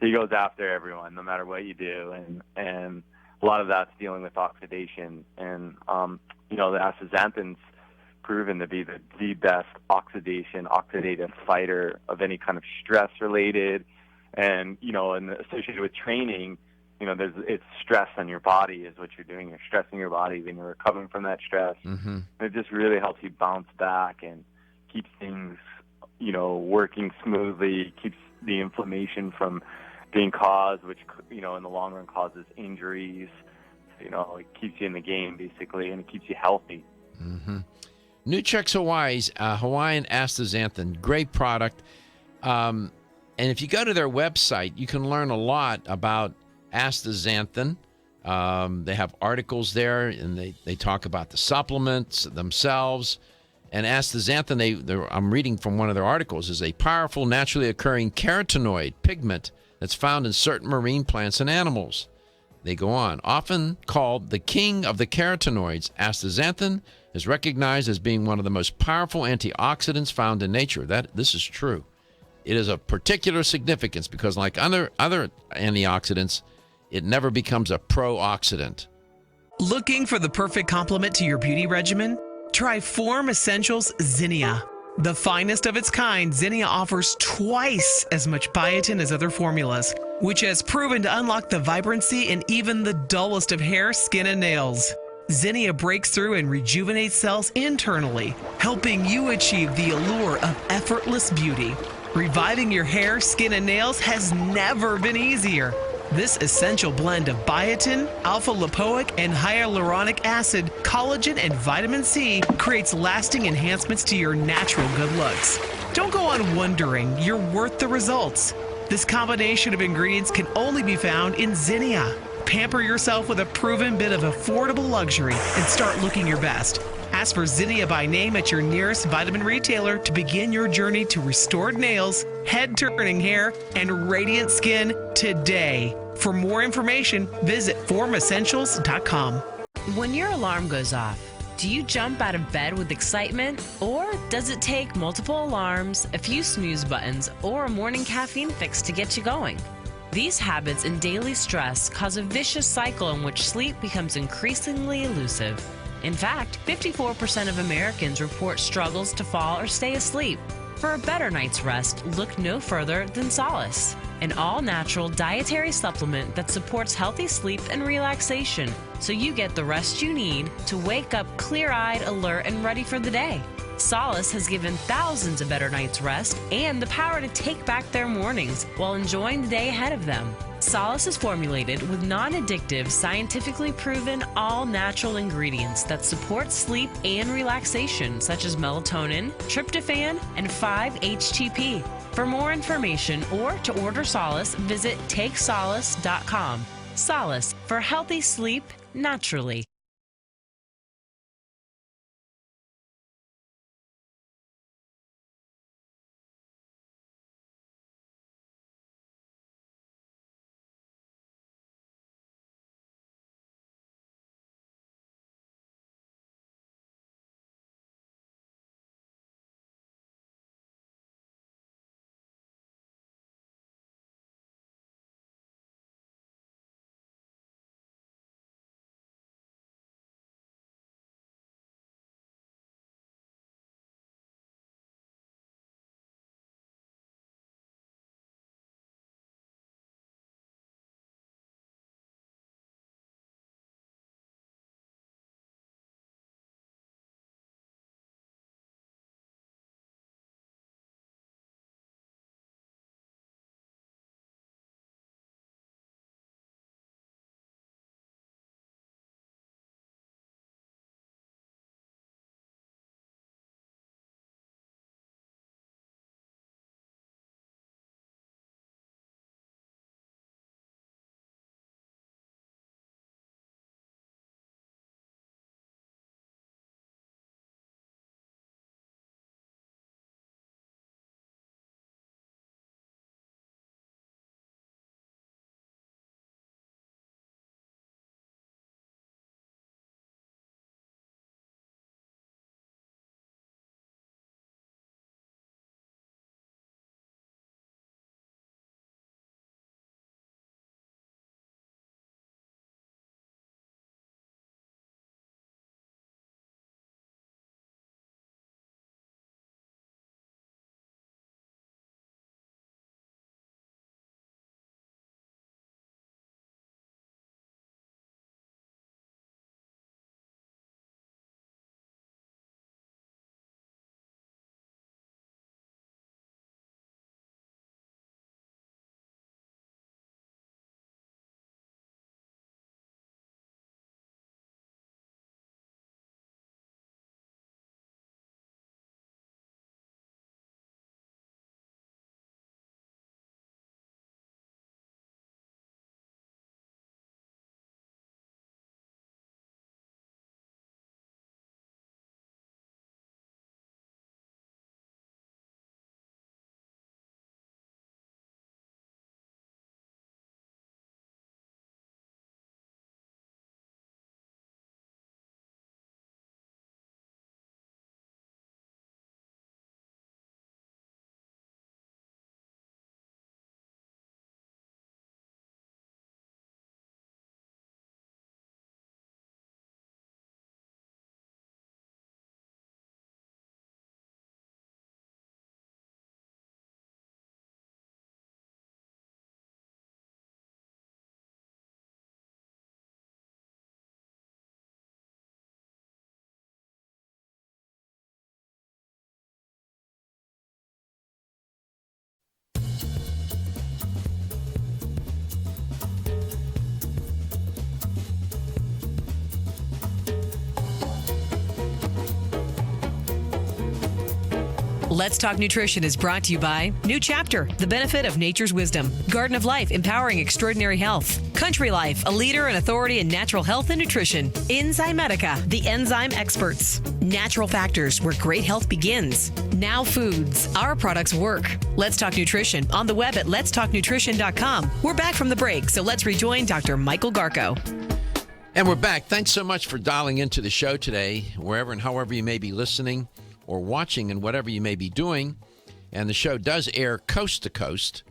He goes after everyone, no matter what you do, and a lot of that's dealing with oxidation. And the astaxanthin's proven to be the best oxidative fighter of any kind of stress related, and associated with training. It's stress on your body is what you're doing. You're stressing your body, then you're recovering from that stress. Mm-hmm. It just really helps you bounce back and keeps things, working smoothly, keeps the inflammation from being caused, which, in the long run causes injuries. It keeps you in the game, basically, and it keeps you healthy. Mm-hmm. Nutrex Hawaii's Hawaiian Astaxanthin, great product. And if you go to their website, you can learn a lot about astaxanthin. They have articles there, and they talk about the supplements themselves. And astaxanthin, I'm reading from one of their articles, is a powerful, naturally occurring carotenoid pigment that's found in certain marine plants and animals. They go on. Often called the king of the carotenoids, astaxanthin is recognized as being one of the most powerful antioxidants found in nature. This is true. It is of particular significance because, like other antioxidants, it never becomes a pro-oxidant. Looking for the perfect complement to your beauty regimen? Try Form Essentials Zinnia. The finest of its kind, Zinnia offers twice as much biotin as other formulas, which has proven to unlock the vibrancy in even the dullest of hair, skin, and nails. Zinnia breaks through and rejuvenates cells internally, helping you achieve the allure of effortless beauty. Reviving your hair, skin, and nails has never been easier. This essential blend of biotin, alpha-lipoic, and hyaluronic acid, collagen, and vitamin C creates lasting enhancements to your natural good looks. Don't go on wondering. You're worth the results. This combination of ingredients can only be found in Zinnia. Pamper yourself with a proven bit of affordable luxury and start looking your best. Ask for Zinnia by name at your nearest vitamin retailer to begin your journey to restored nails, head-turning hair, and radiant skin today. For more information, visit formessentials.com. When your alarm goes off, do you jump out of bed with excitement? Or does it take multiple alarms, a few snooze buttons, or a morning caffeine fix to get you going? These habits and daily stress cause a vicious cycle in which sleep becomes increasingly elusive. In fact, 54% of Americans report struggles to fall or stay asleep. For a better night's rest, look no further than Solace, an all-natural dietary supplement that supports healthy sleep and relaxation, so you get the rest you need to wake up clear-eyed, alert, and ready for the day. Solace has given thousands a better night's rest and the power to take back their mornings while enjoying the day ahead of them. Solace is formulated with non-addictive, scientifically proven, all-natural ingredients that support sleep and relaxation, such as melatonin, tryptophan, and 5-HTP. For more information or to order Solace, visit takesolace.com. Solace for healthy sleep naturally. Let's Talk Nutrition is brought to you by New Chapter, the benefit of nature's wisdom. Garden of Life, empowering extraordinary health. Country Life, a leader and authority in natural health and nutrition. Enzymedica, the enzyme experts. Natural Factors, where great health begins. Now Foods, our products work. Let's Talk Nutrition on the web at letstalknutrition.com. We're back from the break, so let's rejoin Dr. Michael Garko. And we're back. Thanks so much for dialing into the show today, wherever and however you may be listening or watching and whatever you may be doing. And the show does air coast to coast.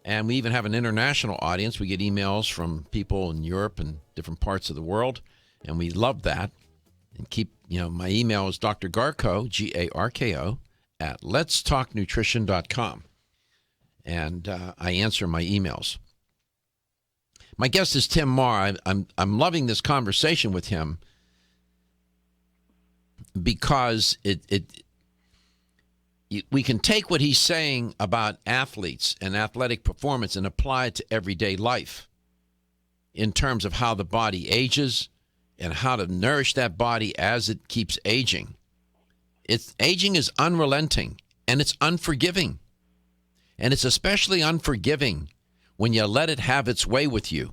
And we even have an international audience. We get emails from people in Europe and different parts of the world. And we love that. And keep, my email is Dr. Garko, Garko, at letstalknutrition.com. And I answer my emails. My guest is Tim Marr. I'm loving this conversation with him because we can take what he's saying about athletes and athletic performance and apply it to everyday life in terms of how the body ages and how to nourish that body as it keeps aging. Aging is unrelenting, and it's unforgiving. And it's especially unforgiving when you let it have its way with you.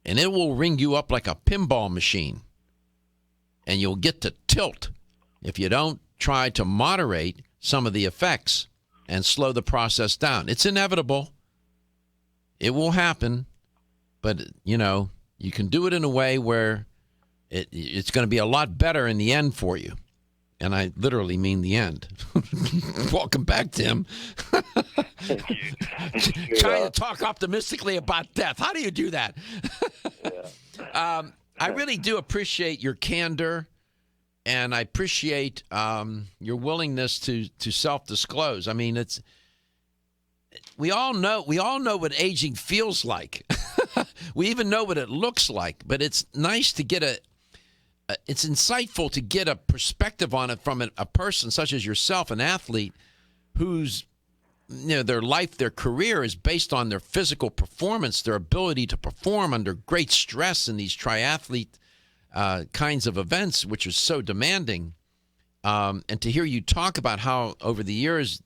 And it will ring you up like a pinball machine. And you'll get to tilt if you don't try to moderate some of the effects and slow the process down. It's inevitable. It will happen. But, you know, you can do it in a way where it's going to be a lot better in the end for you. And I literally mean the end. Welcome back, Tim. Thank you. Trying to talk optimistically about death. How do you do that? I really do appreciate your candor, and I appreciate your willingness to self-disclose. I mean, we all know what aging feels like. We even know what it looks like, but it's nice to get it's insightful to get a perspective on it from a person such as yourself, an athlete whose their life, their career is based on their physical performance, their ability to perform under great stress in these triathlete kinds of events, which is so demanding. And to hear you talk about how over the years,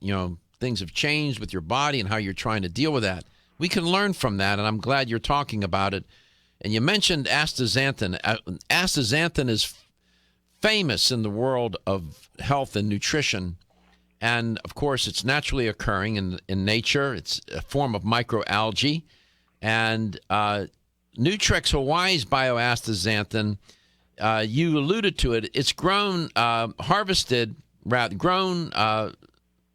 things have changed with your body and how you're trying to deal with that. We can learn from that, and I'm glad you're talking about it. And you mentioned astaxanthin. Astaxanthin is famous in the world of health and nutrition. And, of course, it's naturally occurring in nature. It's a form of microalgae. And Nutrex Hawaii's bioastaxanthin, you alluded to it. It's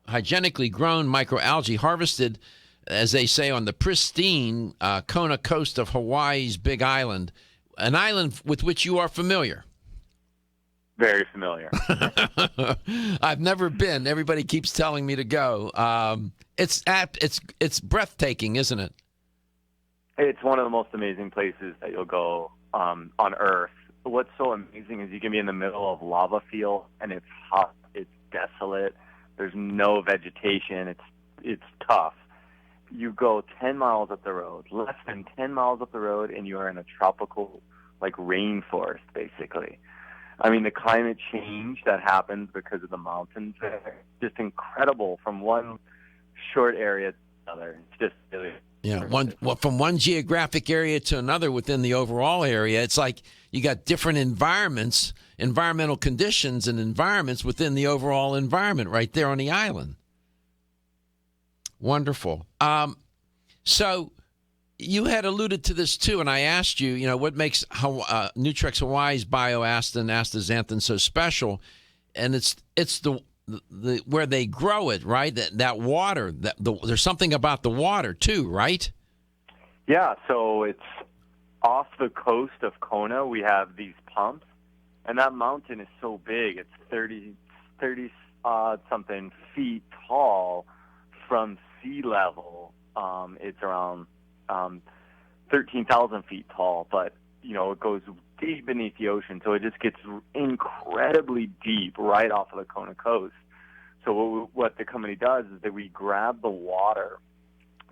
hygienically grown microalgae, harvested, as they say, on the pristine Kona coast of Hawaii's Big Island, an island with which you are familiar. Very familiar. I've never been. Everybody keeps telling me to go. It's breathtaking, isn't it? It's one of the most amazing places that you'll go on Earth. What's so amazing is you can be in the middle of lava field, and it's hot, it's desolate, there's no vegetation, it's tough. You go 10 miles up the road, less than 10 miles up the road, and you are in a tropical, rainforest, basically. I mean, the climate change that happens because of the mountains there, just incredible from one short area to another. It's just really... from one geographic area to another within the overall area, it's like you got different environmental conditions and environments within the overall environment right there on the island. Wonderful. So you had alluded to this too, and I asked you, what makes Nutrex Hawaii's bioastaxanthin so special, and it's the where they grow it, right? That water. There's something about the water too, right? Yeah. So it's off the coast of Kona. We have these pumps, and that mountain is so big. It's 30 something feet tall from sea level. It's around 13,000 feet tall, but it goes deep beneath the ocean, so it just gets incredibly deep right off of the Kona coast. So what the company does is that we grab the water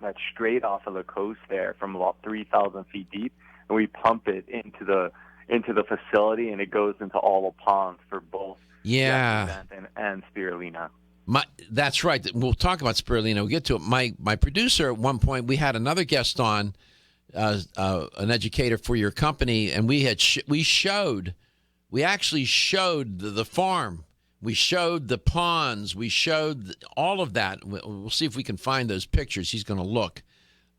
that's straight off of the coast there from about 3,000 feet deep, and we pump it into the facility, and it goes into all the ponds for both astaxanthin and spirulina. That's right. We'll talk about spirulina. We'll get to it. My producer at one point, we had another guest on, an educator for your company, and we actually showed the farm. We showed the ponds. We showed all of that. We'll see if we can find those pictures. He's going to look.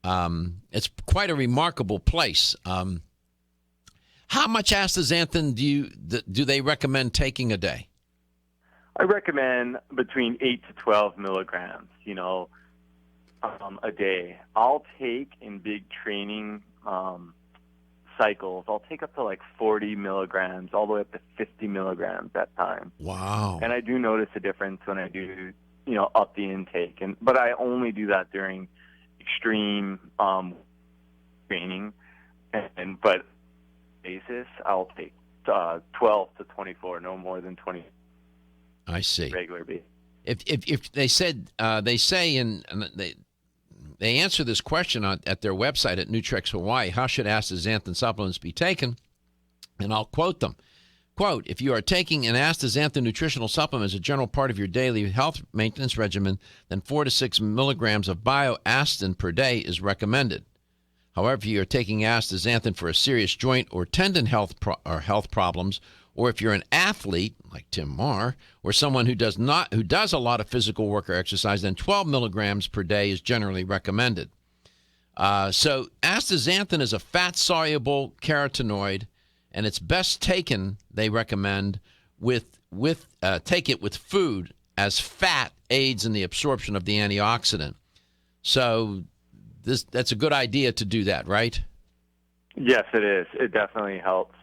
It's quite a remarkable place. How much astaxanthin do they recommend taking a day? I recommend between 8 to 12 milligrams, a day. I'll take in big training cycles, I'll take up to 40 milligrams, all the way up to 50 milligrams at times. Wow. And I do notice a difference when I do, up the intake. But I only do that during extreme training. But basis, I'll take 12 to 24, no more than 20. I see. Regular basis. If they said they say they answer this question at their website at Nutrex Hawaii, how should astaxanthin supplements be taken? And I'll quote them. Quote, if you are taking an astaxanthin nutritional supplement as a general part of your daily health maintenance regimen, then 4 to 6 milligrams of bioastin per day is recommended. However, if you are taking astaxanthin for a serious joint or tendon health problems, or if you're an athlete like Tim Marr, or someone who does a lot of physical work or exercise, then 12 milligrams per day is generally recommended. So astaxanthin is a fat-soluble carotenoid, and it's best taken, they recommend, take it with food, as fat aids in the absorption of the antioxidant. So that's a good idea to do that, right? Yes, it is. It definitely helps.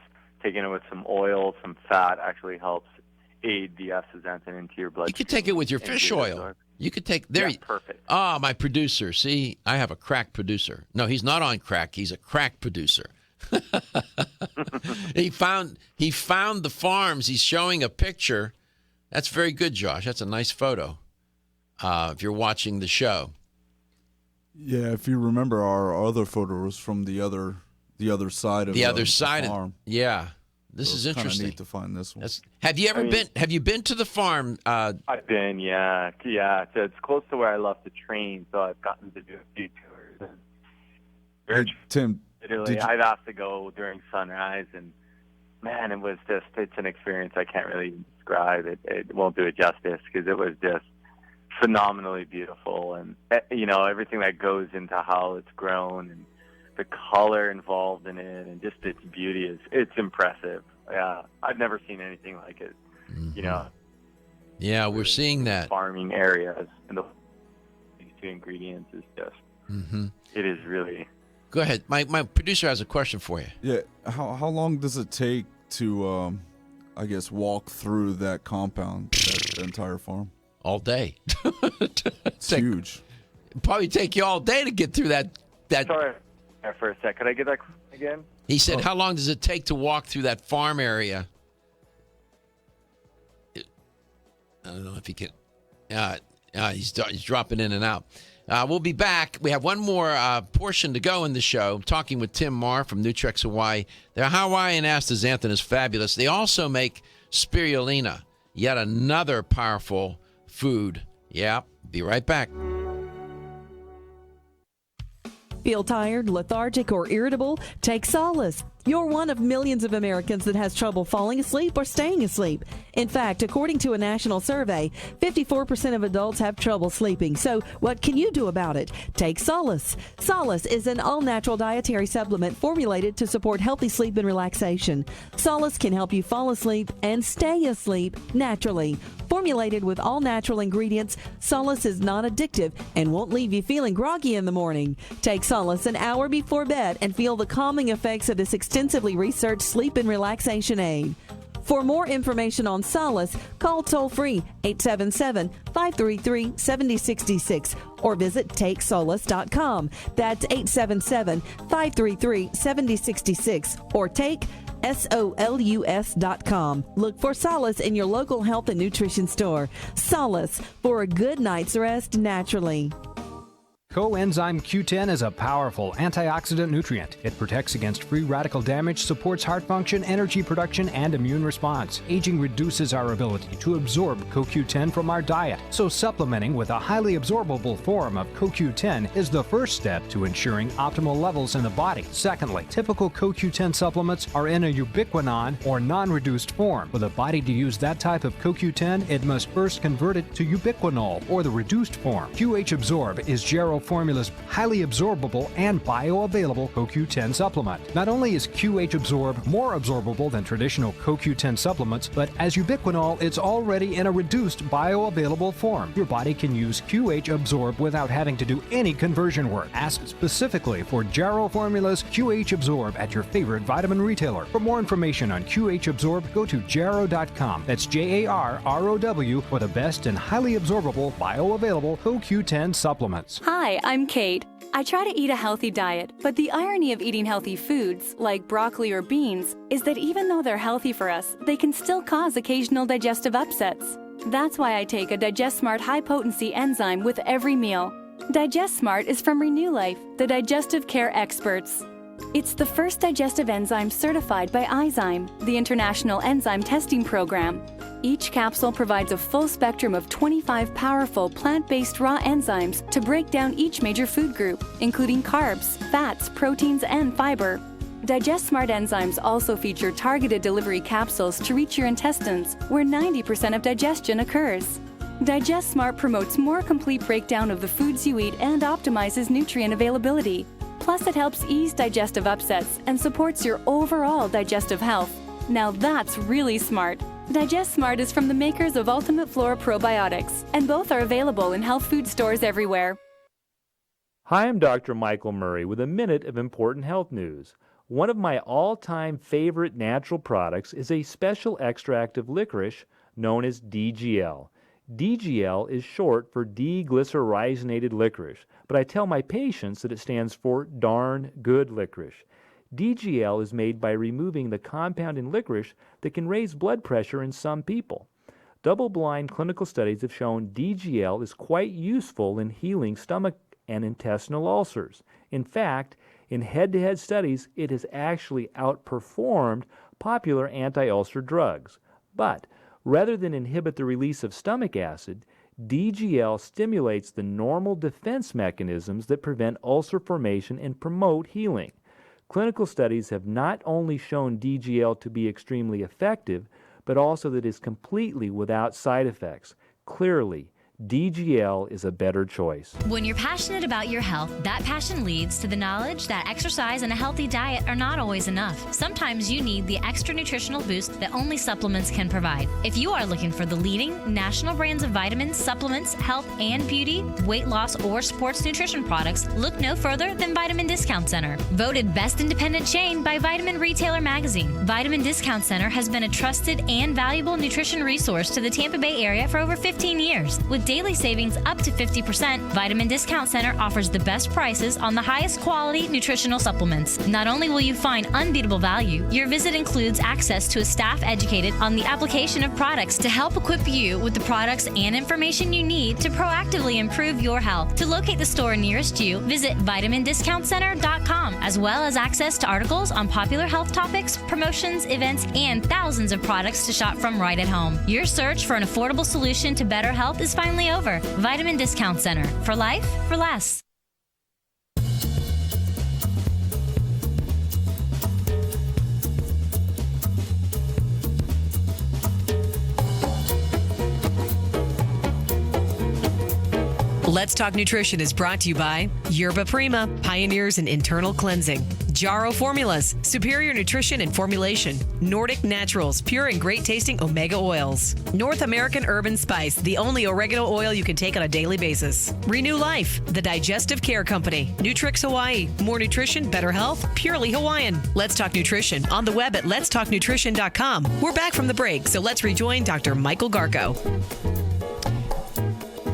Taking it with some oil, some fat actually helps aid the astaxanthin into your blood. You could take it with your fish oil. You could take there. Yeah, perfect. Ah, my producer. See, I have a crack producer. No, he's not on crack. He's a crack producer. He found the farms. He's showing a picture. That's very good, Josh. That's a nice photo. If you're watching the show. Yeah, if you remember, our other photo was from the other side of the farm. Yeah, this is interesting. Kind of neat to find this one. Have you ever been? Have you been to the farm? I've been, yeah. So it's close to where I love to train, so I've gotten to do a few tours. Hey, Tim, literally, I've asked to go during sunrise, and man, it's an experience I can't really describe. It won't do it justice because it was just phenomenally beautiful, and everything that goes into how it's grown and the color involved in it, and just its beauty it's impressive. Yeah, I've never seen anything like it. Mm-hmm. Yeah, we're seeing that farming areas, and these two ingredients is just. Mm-hmm. It is really. Go ahead. My producer has a question for you. Yeah, how long does it take to, walk through that compound, that entire farm? All day. It's huge. It'd probably take you all day to get through that. Sorry for a sec. Could I get that again? He said, how long does it take to walk through that farm area? I don't know if he can. He's dropping in and out. We'll be back. We have one more portion to go in the show. I'm talking with Tim Marr from Nutrex Hawaii. Their Hawaiian Astaxanthin is fabulous. They also make spirulina, yet another powerful food. Yeah, be right back. Feel tired, lethargic, or irritable? Take Solace. You're one of millions of Americans that has trouble falling asleep or staying asleep. In fact, according to a national survey, 54% of adults have trouble sleeping. So what can you do about it? Take Solace. Solace is an all-natural dietary supplement formulated to support healthy sleep and relaxation. Solace can help you fall asleep and stay asleep naturally. Formulated with all-natural ingredients, Solace is non-addictive and won't leave you feeling groggy in the morning. Take Solace an hour before bed and feel the calming effects of this extensively researched sleep and relaxation aid. For more information on Solace, call toll-free 877-533-7066 or visit takesolace.com. That's 877-533-7066 or take SOLUS.com. Look for Solace in your local health and nutrition store. Solace, for a good night's rest naturally. Coenzyme Q10 is a powerful antioxidant nutrient. It protects against free radical damage, supports heart function, energy production, and immune response. Aging reduces our ability to absorb CoQ10 from our diet, so supplementing with a highly absorbable form of CoQ10 is the first step to ensuring optimal levels in the body. Secondly, typical CoQ10 supplements are in a ubiquinone or non-reduced form. For the body to use that type of CoQ10, it must first convert it to ubiquinol or the reduced form. QH Absorb is Gero Formula's highly absorbable and bioavailable CoQ10 supplement. Not only is QH Absorb more absorbable than traditional CoQ10 supplements, but as ubiquinol, it's already in a reduced bioavailable form. Your body can use QH Absorb without having to do any conversion work. Ask specifically for Gero Formula's QH Absorb at your favorite vitamin retailer. For more information on QH Absorb, go to Gero.com. That's JARROW for the best and highly absorbable bioavailable CoQ10 supplements. Hi, I'm Kate. I try to eat a healthy diet, but the irony of eating healthy foods, like broccoli or beans, is that even though they're healthy for us, they can still cause occasional digestive upsets. That's why I take a Digest Smart high-potency enzyme with every meal. Digest Smart is from Renew Life, the digestive care experts. It's the first digestive enzyme certified by Izyme, the International Enzyme Testing Program. Each capsule provides a full spectrum of 25 powerful plant-based raw enzymes to break down each major food group, including carbs, fats, proteins, and fiber. Digest Smart enzymes also feature targeted delivery capsules to reach your intestines, where 90% of digestion occurs. Digest Smart promotes more complete breakdown of the foods you eat and optimizes nutrient availability. Plus, it helps ease digestive upsets and supports your overall digestive health. Now that's really smart. Digest Smart is from the makers of Ultimate Flora Probiotics, and both are available in health food stores everywhere. Hi, I'm Dr. Michael Murray with a minute of important health news. One of my all-time favorite natural products is a special extract of licorice known as DGL. DGL is short for deglycyrrhizated licorice, but I tell my patients that it stands for darn good licorice. DGL is made by removing the compound in licorice that can raise blood pressure in some people. Double-blind clinical studies have shown DGL is quite useful in healing stomach and intestinal ulcers. In fact, in head-to-head studies, it has actually outperformed popular anti-ulcer drugs. But rather than inhibit the release of stomach acid, DGL stimulates the normal defense mechanisms that prevent ulcer formation and promote healing. Clinical studies have not only shown DGL to be extremely effective, but also that it is completely without side effects. Clearly, DGL is a better choice. When you're passionate about your health, that passion leads to the knowledge that exercise and a healthy diet are not always enough. Sometimes you need the extra nutritional boost that only supplements can provide. If you are looking for the leading national brands of vitamins, supplements, health and beauty, weight loss, or sports nutrition products, look no further than Vitamin Discount Center. Voted best independent chain by Vitamin Retailer Magazine, Vitamin Discount Center has been a trusted and valuable nutrition resource to the Tampa Bay area for over 15 years. With daily savings up to 50%, Vitamin Discount Center offers the best prices on the highest quality nutritional supplements. Not only will you find unbeatable value, your visit includes access to a staff educated on the application of products to help equip you with the products and information you need to proactively improve your health. To locate the store nearest you, visit vitamindiscountcenter.com, as well as access to articles on popular health topics, promotions, events, and thousands of products to shop from right at home. Your search for an affordable solution to better health is finally over. Vitamin Discount Center. For life, for less. Let's Talk Nutrition is brought to you by Yerba Prima, pioneers in internal cleansing. Jarrow Formulas, superior nutrition and formulation. Nordic Naturals, pure and great tasting omega oils. North American Herb and Spice, the only oregano oil you can take on a daily basis. Renew Life, the digestive care company. Nutrex Hawaii, more nutrition, better health, purely Hawaiian. Let's Talk Nutrition on the web at letstalknutrition.com. We're back from the break, so let's rejoin Dr. Michael Garko.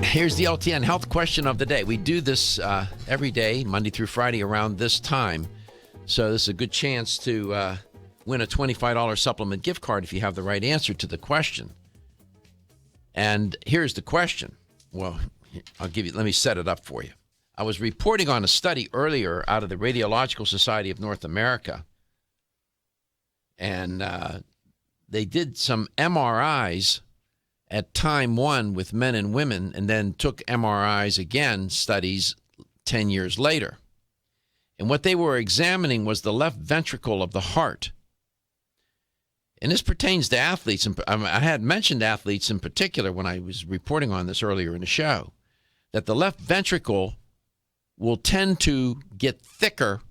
Here's the LTN health question of the day. We do this every day, Monday through Friday, around this time. So this is a good chance to win a $25 supplement gift card if you have the right answer to the question. And here's the question. Well, let me set it up for you. I was reporting on a study earlier out of the Radiological Society of North America. And they did some MRIs at time one with men and women, and then took MRIs again, studies 10 years later. And what they were examining was the left ventricle of the heart. And this pertains to athletes. And I had mentioned athletes in particular when I was reporting on this earlier in the show, that the left ventricle will tend to get thicker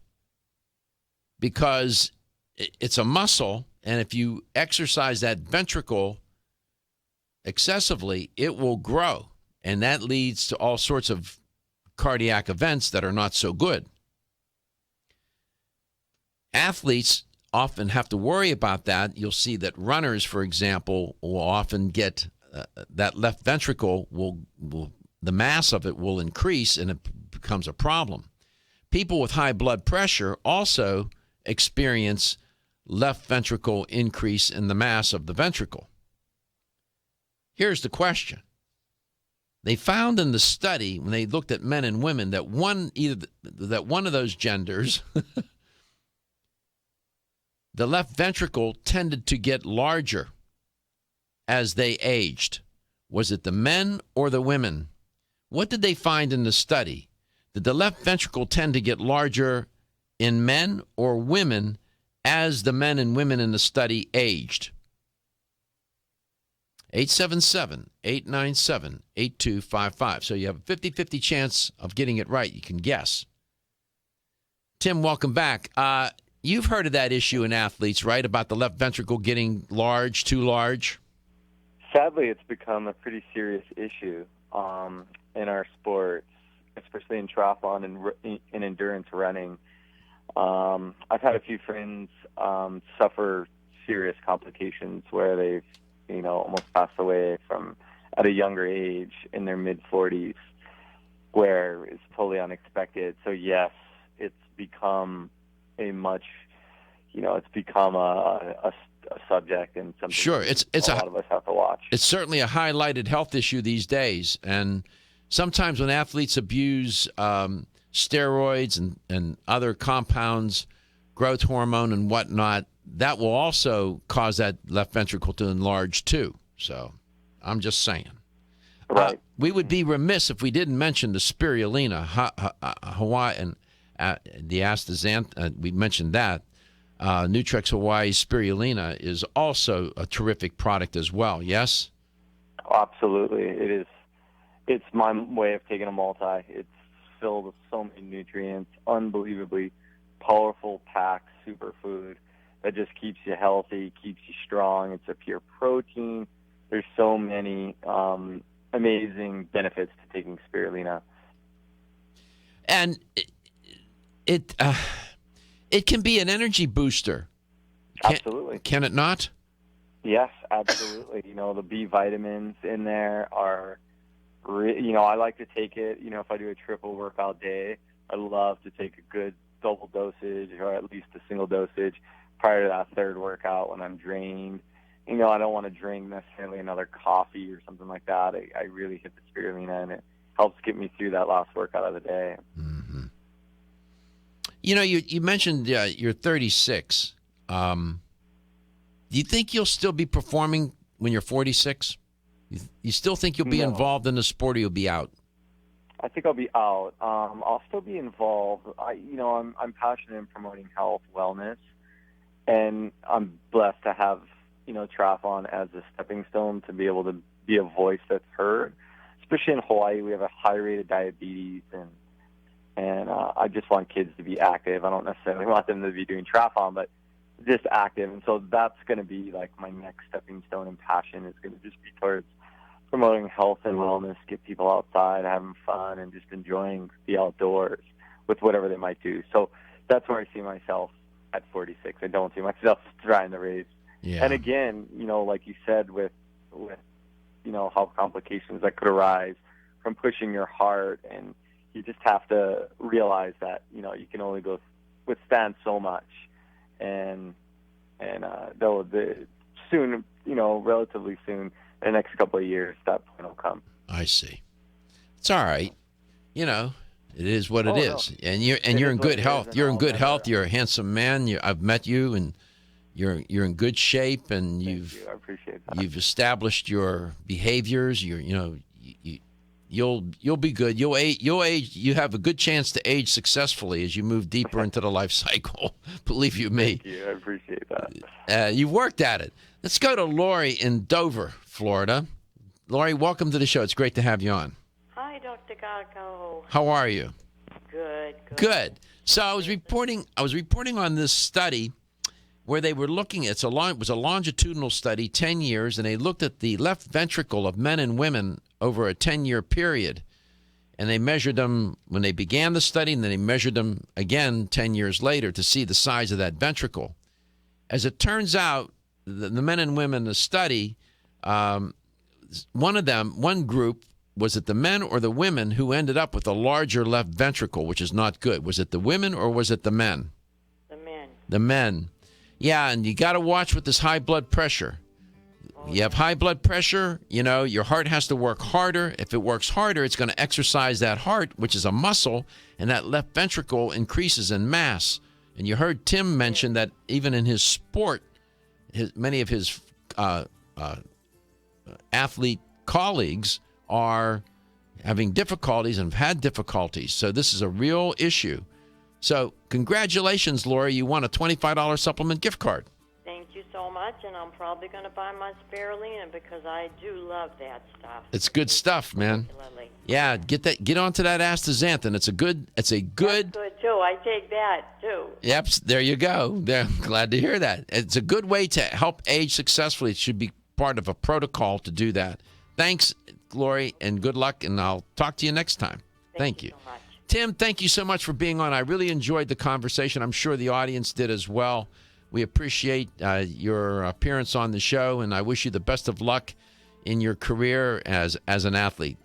because it's a muscle, and if you exercise that ventricle excessively, it will grow, and that leads to all sorts of cardiac events that are not so good. Athletes often have to worry about that. You'll see that runners, for example, will often get that left ventricle will the mass of it will increase, and it becomes a problem. People with high blood pressure also experience left ventricle increase in the mass of the ventricle. Here's the question. They found in the study, when they looked at men and women, that one of those genders, the left ventricle tended to get larger as they aged. Was it the men or the women? What did they find in the study? Did the left ventricle tend to get larger in men or women as the men and women in the study aged? 877-897-8255. So you have a 50-50 chance of getting it right. You can guess. Tim, welcome back. You've heard of that issue in athletes, right, about the left ventricle getting large, too large? Sadly, it's become a pretty serious issue in our sports, especially in triathlon and in endurance running. I've had a few friends suffer serious complications where they've, almost passed away from at a younger age in their mid-40s, where it's totally unexpected. So yes, it's become a subject and something. Sure, it's a lot of us have to watch. It's certainly a highlighted health issue these days, and sometimes when athletes abuse steroids and other compounds, growth hormone and whatnot, that will also cause that left ventricle to enlarge too. So I'm just saying. Right. We would be remiss if we didn't mention the spirulina, Hawaiian, the astaxanthin. We mentioned that. Nutrex Hawaii Spirulina is also a terrific product as well, yes? Absolutely. It is. It's my way of taking a multi. It's filled with so many nutrients, unbelievably powerful packed superfood that just keeps you healthy, keeps you strong. It's a pure protein. There's so many amazing benefits to taking spirulina. And it can be an energy booster. Absolutely. Can it not? Yes, absolutely. The B vitamins in there are, I like to take it, if I do a triple workout day, I love to take a good double dosage or at least a single dosage prior to that third workout when I'm drained. I don't want to drink necessarily another coffee or something like that. I really hit the spirulina, and it helps get me through that last workout of the day. Mm-hmm. You mentioned you're 36. Do you think you'll still be performing when you're 46? You still think you'll be involved in the sport, or you'll be out? I think I'll be out. I'll still be involved. I'm passionate in promoting health, wellness, and I'm blessed to have, triathlon as a stepping stone to be able to be a voice that's heard. Especially in Hawaii, we have a high rate of diabetes, and I just want kids to be active. I don't necessarily want them to be doing triathlon, but just active. And so that's going to be like my next stepping stone and passion is going to just be towards promoting health and wellness, get people outside, having fun, and just enjoying the outdoors with whatever they might do. So that's where I see myself at 46. I don't see myself trying to race. Yeah. And again, like you said, with health complications that could arise from pushing your heart, and you just have to realize that, you can only go withstand so much. And soon, relatively soon, the next couple of years, that point will come. I see. It's all right. It is what it is. No. And you're in good health. You're in good health. You're a handsome man. I've met you, and you're in good shape, and I appreciate that. You've established your behaviors. You'll be good. You'll age. You have a good chance to age successfully as you move deeper into the life cycle. Believe you me. Thank you. I appreciate that. You've worked at it. Let's go to Lori in Dover, Florida. Lori, welcome to the show. It's great to have you on. Hi, Dr. Garko. How are you? Good. So I was reporting on this study where they were looking. It was a longitudinal study, 10 years, and they looked at the left ventricle of men and women over a 10-year period. And they measured them when they began the study, and then they measured them again 10 years later to see the size of that ventricle. As it turns out, the men and women in the study, one group, was it the men or the women who ended up with a larger left ventricle, which is not good? Was it the women or was it the men? The men. The men. Yeah, and you got to watch with this high blood pressure. You have high blood pressure, your heart has to work harder. If it works harder, it's going to exercise that heart, which is a muscle, and that left ventricle increases in mass. And you heard Tim mention that even in his sport, many of his athlete colleagues are having difficulties and have had difficulties. So this is a real issue. So congratulations, Lori. You won a $25 supplement gift card. Thank you so much, and I'm probably going to buy my spirulina because I do love that stuff. It's good stuff, man. Yeah, get onto that astaxanthin. It's good. That's good too. I take that too. Yep, there you go. Glad to hear that. It's a good way to help age successfully. It should be part of a protocol to do that. Thanks, Lori, and good luck, and I'll talk to you next time. Thank you. So much. Tim, thank you so much for being on. I really enjoyed the conversation. I'm sure the audience did as well. We appreciate your appearance on the show, and I wish you the best of luck in your career as an athlete.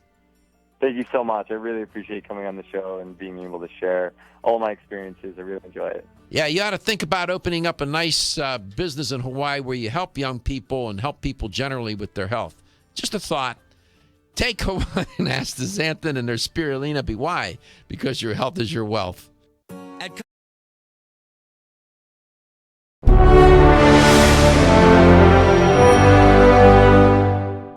Thank you so much. I really appreciate coming on the show and being able to share all my experiences. I really enjoy it. Yeah, you ought to think about opening up a nice business in Hawaii where you help young people and help people generally with their health. Just a thought. Take Hawaiian Astaxanthin and their Spirulina. Why? Because your health is your wealth.